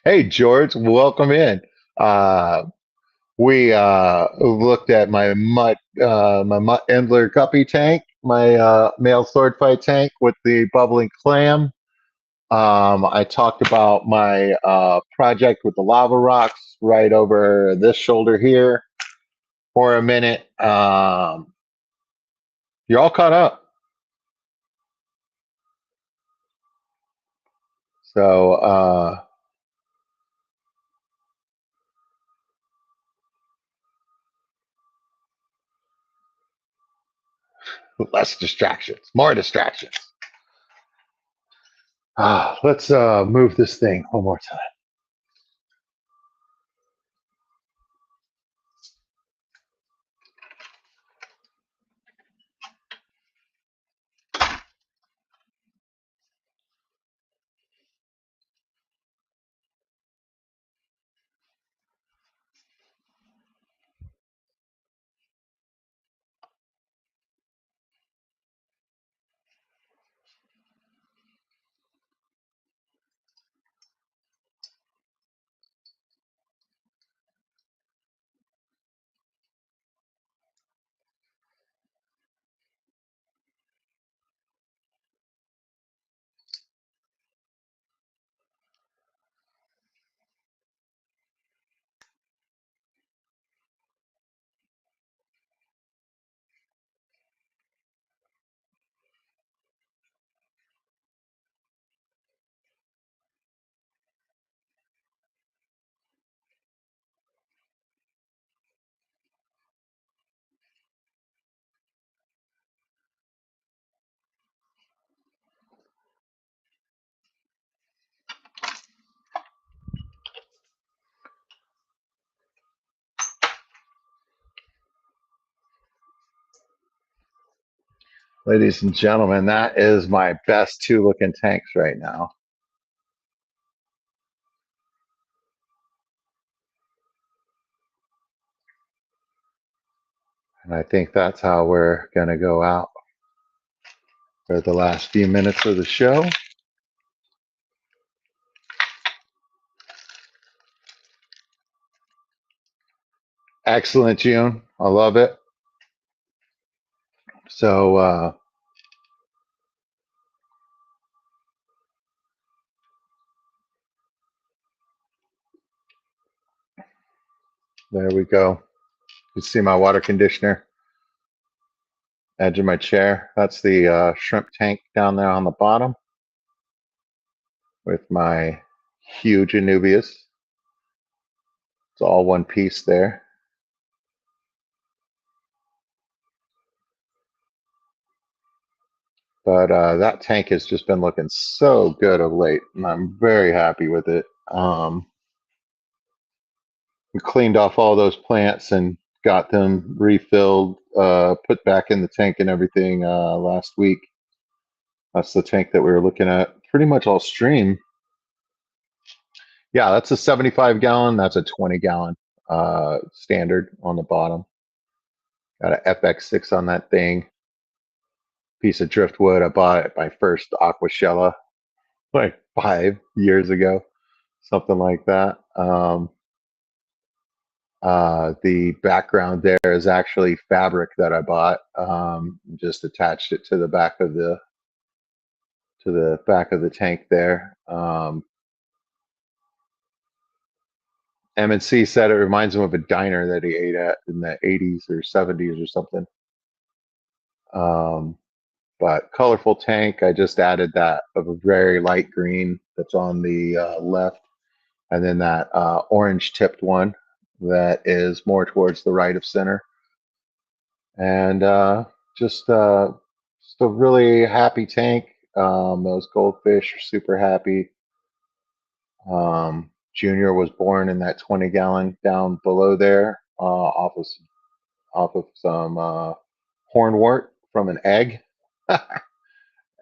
Hey, George, welcome in. Uh, we looked at my Mutt Endler guppy tank, my male sword fight tank with the bubbling clam. I talked about my project with the lava rocks right over this shoulder here for a minute. You're all caught up. So less distractions, more distractions. Let's move this thing one more time. Ladies and gentlemen, that is my best two looking tanks right now. And I think that's how we're going to go out for the last few minutes of the show. Excellent, June. I love it. So, there we go. You see my water conditioner, edge of my chair. That's the shrimp tank down there on the bottom with my huge Anubias. It's all one piece there. But that tank has just been looking so good of late, and I'm very happy with it. We cleaned off all those plants and got them refilled, put back in the tank and everything last week. That's the tank that we were looking at. Pretty much all stream. Yeah, that's a 75 gallon. That's a 20 gallon standard on the bottom. Got an FX6 on that thing. Piece of driftwood. I bought it my first Aquashella like 5 years ago, something like that. The background there is actually fabric that I bought. Just attached it to the back of the tank there. M&C said it reminds him of a diner that he ate at in the 80s or 70s or something. But colorful tank, I just added that of a very light green that's on the left, and then that orange tipped one that is more towards the right of center. And just a really happy tank. Those goldfish are super happy. Junior was born in that 20 gallon down below there, off of some hornwort from an egg.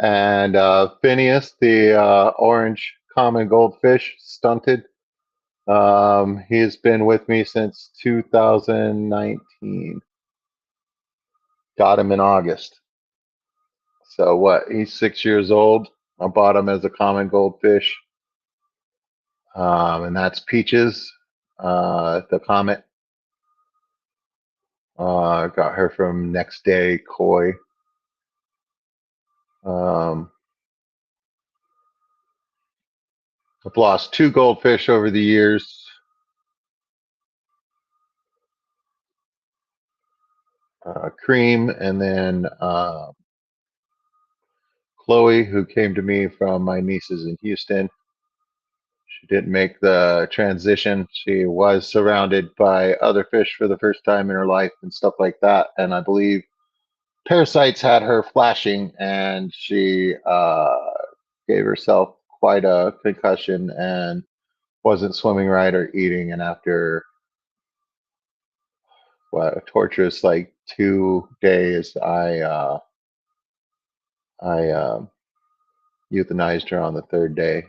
And Phineas, the orange common goldfish, stunted. He's been with me since 2019. Got him in August. So what? He's 6 years old. I bought him as a common goldfish. And that's Peaches, the comet. Got her from Next Day Koi. Um, I've lost two goldfish over the years. Cream, and then Chloe, who came to me from my nieces in Houston. She didn't make the transition. She was surrounded by other fish for the first time in her life and stuff like that. And I believe parasites had her flashing, and she gave herself quite a concussion and wasn't swimming right or eating. And after what, a torturous like 2 days, I euthanized her on the third day.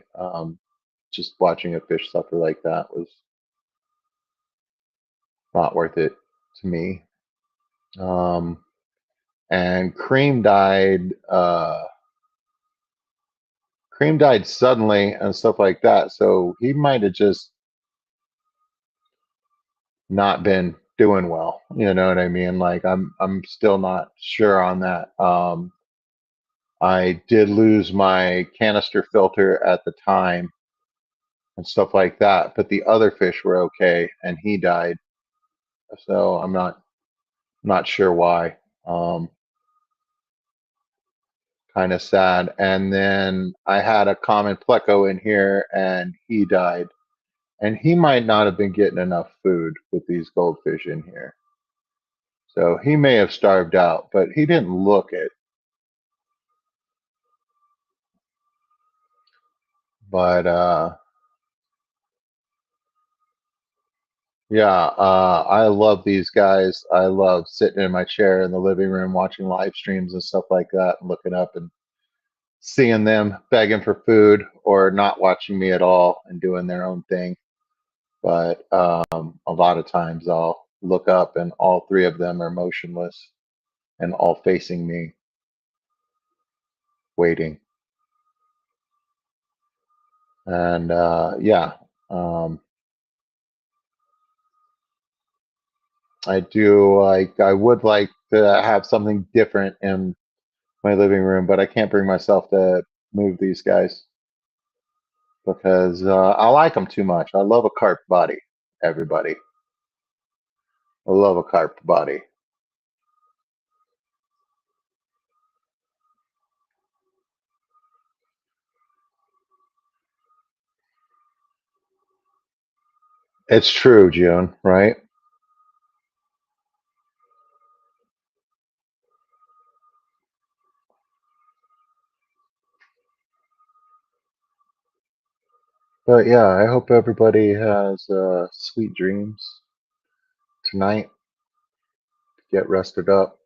Just watching a fish suffer like that was not worth it to me. Um, and Cream died. Cream died suddenly and stuff like that. So he might have just not been doing well. You know what I mean? Like I'm still not sure on that. I did lose my canister filter at the time and stuff like that, but the other fish were okay, and he died. So I'm not sure why. Um, kind of sad. And then I had a common pleco in here, and he died. And he might not have been getting enough food with these goldfish in here. So he may have starved out, but he didn't look it. But Yeah, I love these guys. I love sitting in my chair in the living room watching live streams and stuff like that and looking up and seeing them begging for food or not watching me at all and doing their own thing. But a lot of times I'll look up and all three of them are motionless and all facing me, waiting. And yeah, um, I do like, I would like to have something different in my living room, but I can't bring myself to move these guys because I like them too much. I love a carp body, everybody. I love a carp body. It's true, June, right? But yeah, I hope everybody has sweet dreams tonight. Get rested up.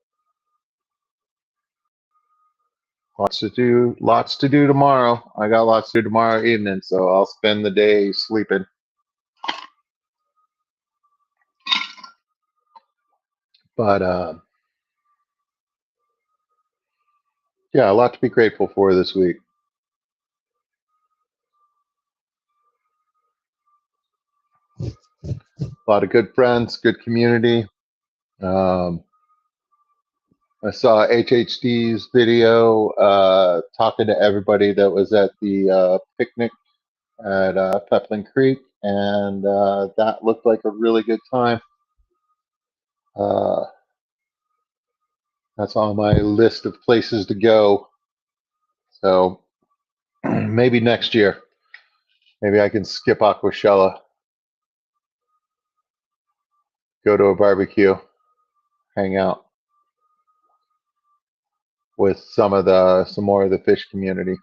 Lots to do tomorrow. I got lots to do tomorrow evening, so I'll spend the day sleeping. But yeah, a lot to be grateful for this week. A lot of good friends, good community. Um, I saw HHD's video talking to everybody that was at the picnic at Peplin Creek, and that looked like a really good time. Uh, that's on my list of places to go. So maybe next year, maybe I can skip Aquashella, go to a barbecue, hang out with some more of the fish community.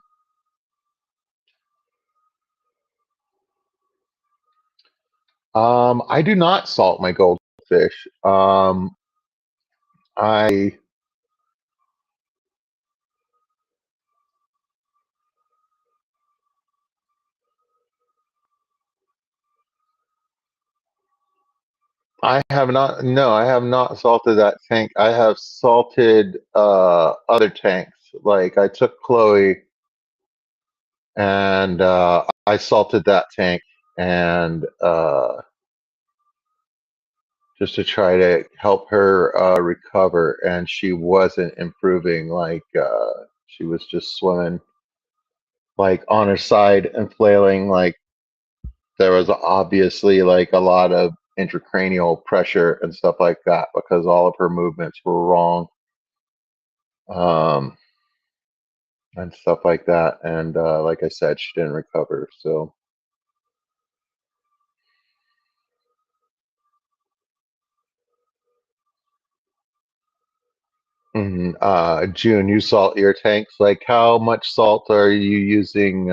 I do not salt my goldfish. I I have not. No, I have not salted that tank. I have salted other tanks. Like I took Chloe and I salted that tank and just to try to help her recover, and she wasn't improving. Like she was just swimming like on her side and flailing. Like there was obviously like a lot of intracranial pressure and stuff like that because all of her movements were wrong. Um, and stuff like that. And like I said, she didn't recover. So, June, you salt your tanks. Like, how much salt are you using?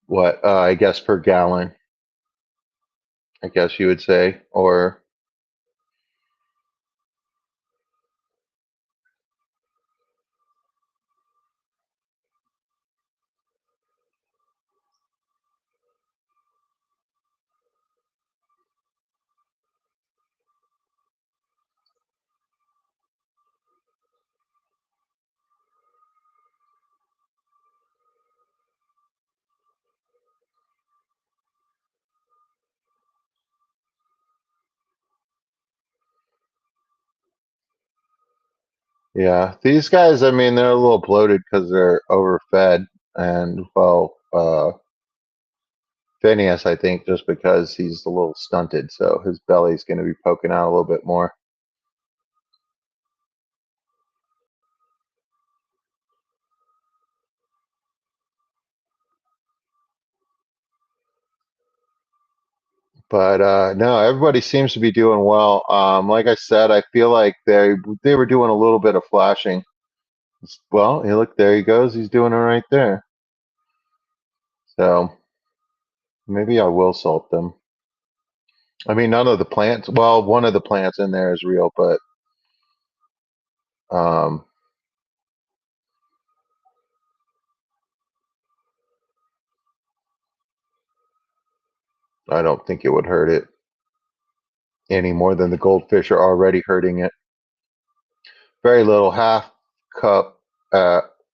What I guess per gallon, I guess you would say, or yeah. These guys, I mean, they're a little bloated because they're overfed, and well, Phineas, I think, just because he's a little stunted, so his belly's going to be poking out a little bit more. But no, everybody seems to be doing well. Like I said, I feel like they were doing a little bit of flashing. Well, hey, look, there he goes. He's doing it right there. So maybe I will salt them. I mean, none of the plants. Well, one of the plants in there is real, but um, I don't think it would hurt it any more than the goldfish are already hurting it. Very little, half cup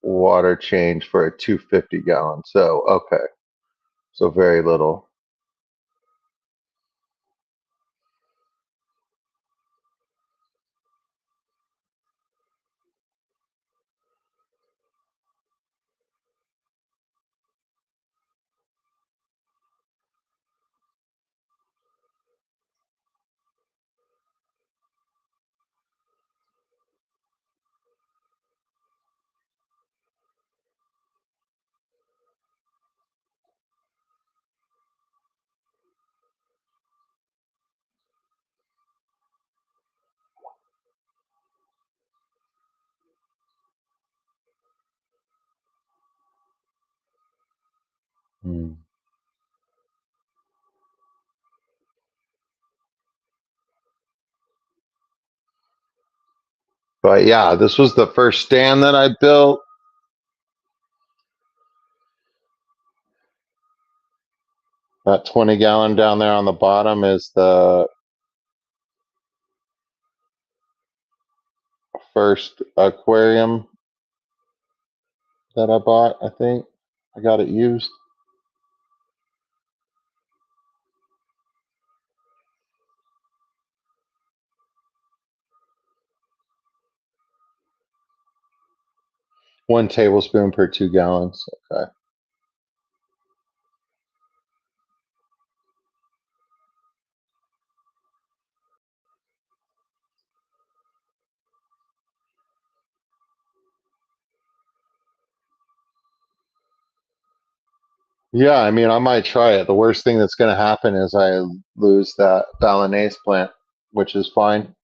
water change for a 250 gallon. So okay, so very little. Hmm. But yeah, this was the first stand that I built. That 20 gallon down there on the bottom is the first aquarium that I bought, I think. I got it used. One tablespoon per 2 gallons. Okay. Yeah, I mean, I might try it. The worst thing that's going to happen is I lose that Balinese plant, which is fine.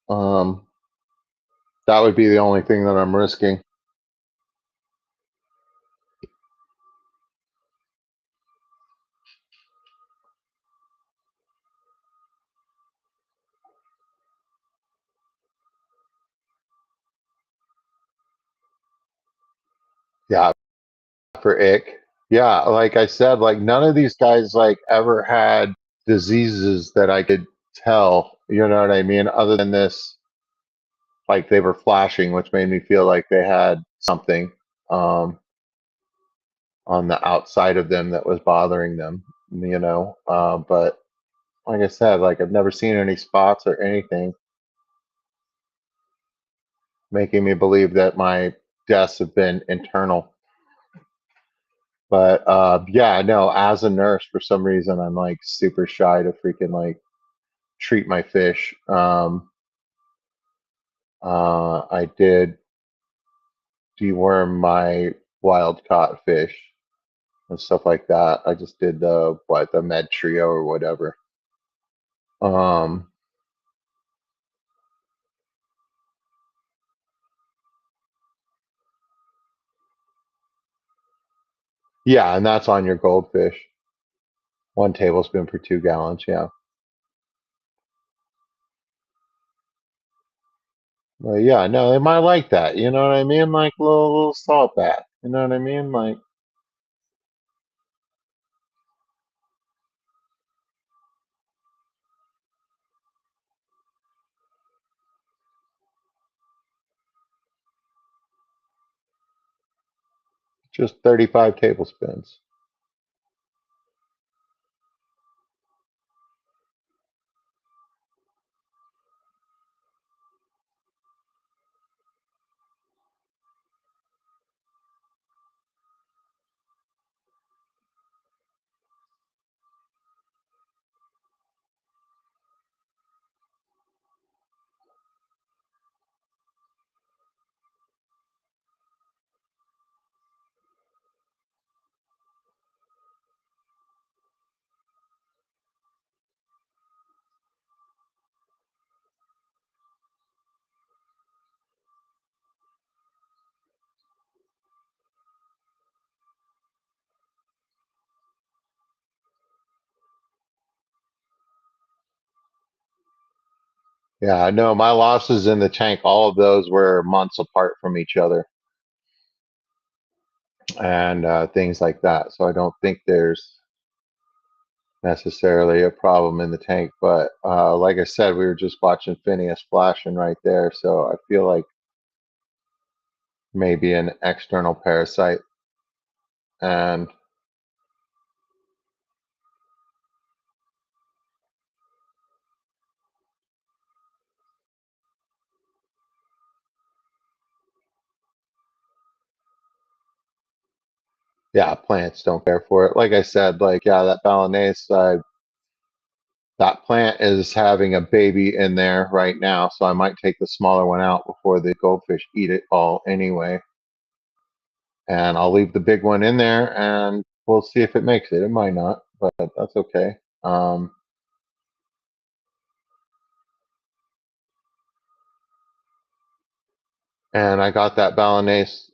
Um, that would be the only thing that I'm risking. Yeah, for ick. Yeah, like I said, like none of these guys like ever had diseases that I could tell, you know what I mean, other than this, like they were flashing, which made me feel like they had something um on the outside of them that was bothering them, you know. But like I said, like I've never seen any spots or anything making me believe that my deaths have been internal. But yeah, no, as a nurse, for some reason, I'm like super shy to freaking like treat my fish. I did deworm my wild caught fish and stuff like that. I just did the med trio or whatever. Um, yeah, and that's on your goldfish. 1 tablespoon per 2 gallons. Yeah. Well, yeah, no, they might like that. You know what I mean? Like little salt bath. You know what I mean? Like just 35 tablespoons. Yeah, no, my losses in the tank, all of those were months apart from each other and things like that. So I don't think there's necessarily a problem in the tank. But like I said, we were just watching Phineas flashing right there. So I feel like maybe an external parasite. And yeah, plants don't care for it. Like I said, like, yeah, that Balinese, that plant is having a baby in there right now. So I might take the smaller one out before the goldfish eat it all anyway. And I'll leave the big one in there and we'll see if it makes it. It might not, but that's okay. And I got that Balinese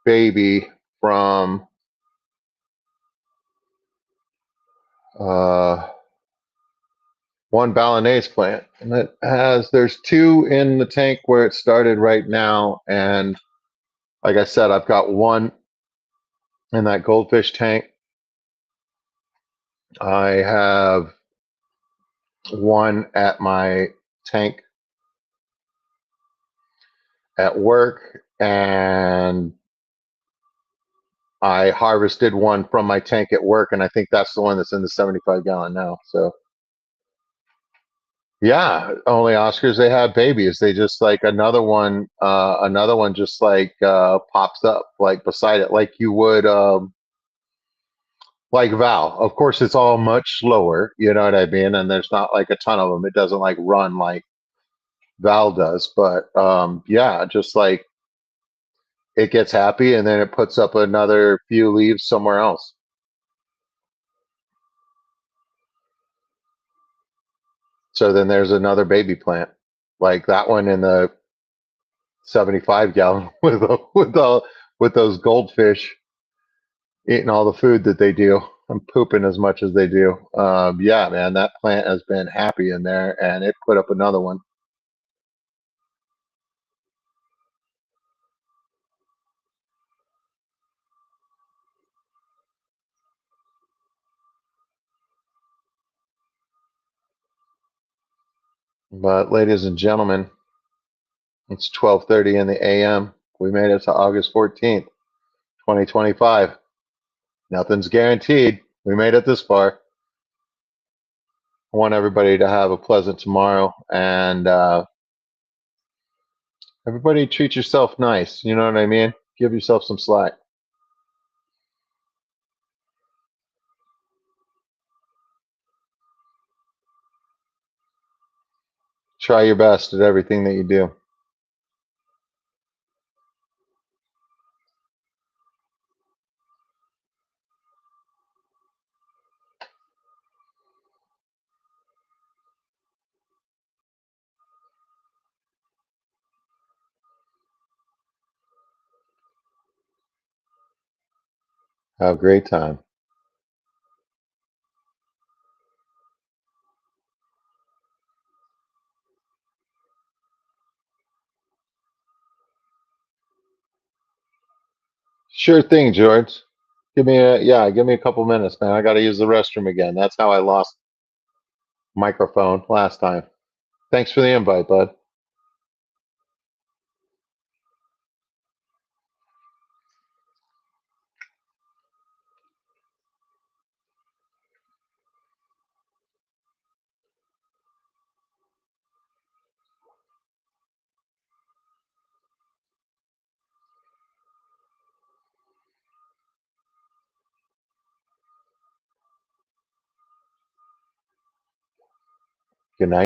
baby from uh, one Balinese plant. And there's two in the tank where it started right now. And like I said, I've got one in that goldfish tank. I have one at my tank at work, and I harvested one from my tank at work, and I think that's the one that's in the 75 gallon now. So yeah, only Oscars they have babies. They just like another one just like pops up like beside it, like you would like Val. Of course, it's all much slower. You know what I mean? And there's not like a ton of them. It doesn't like run like Val does. But yeah, just like it gets happy and then it puts up another few leaves somewhere else. So then there's another baby plant, like that one in the 75 gallon with those goldfish eating all the food that they do and pooping as much as they do. Yeah, man, that plant has been happy in there, and it put up another one. But ladies and gentlemen, it's 12:30 in the a.m. We made it to August 14th, 2025. Nothing's guaranteed. We made it this far. I want everybody to have a pleasant tomorrow, and everybody treat yourself nice. You know what I mean? Give yourself some slack. Try your best at everything that you do. Have a great time. Sure thing, George. Give me a couple minutes, man. I got to use the restroom again. That's how I lost microphone last time. Thanks for the invite, bud. Good night.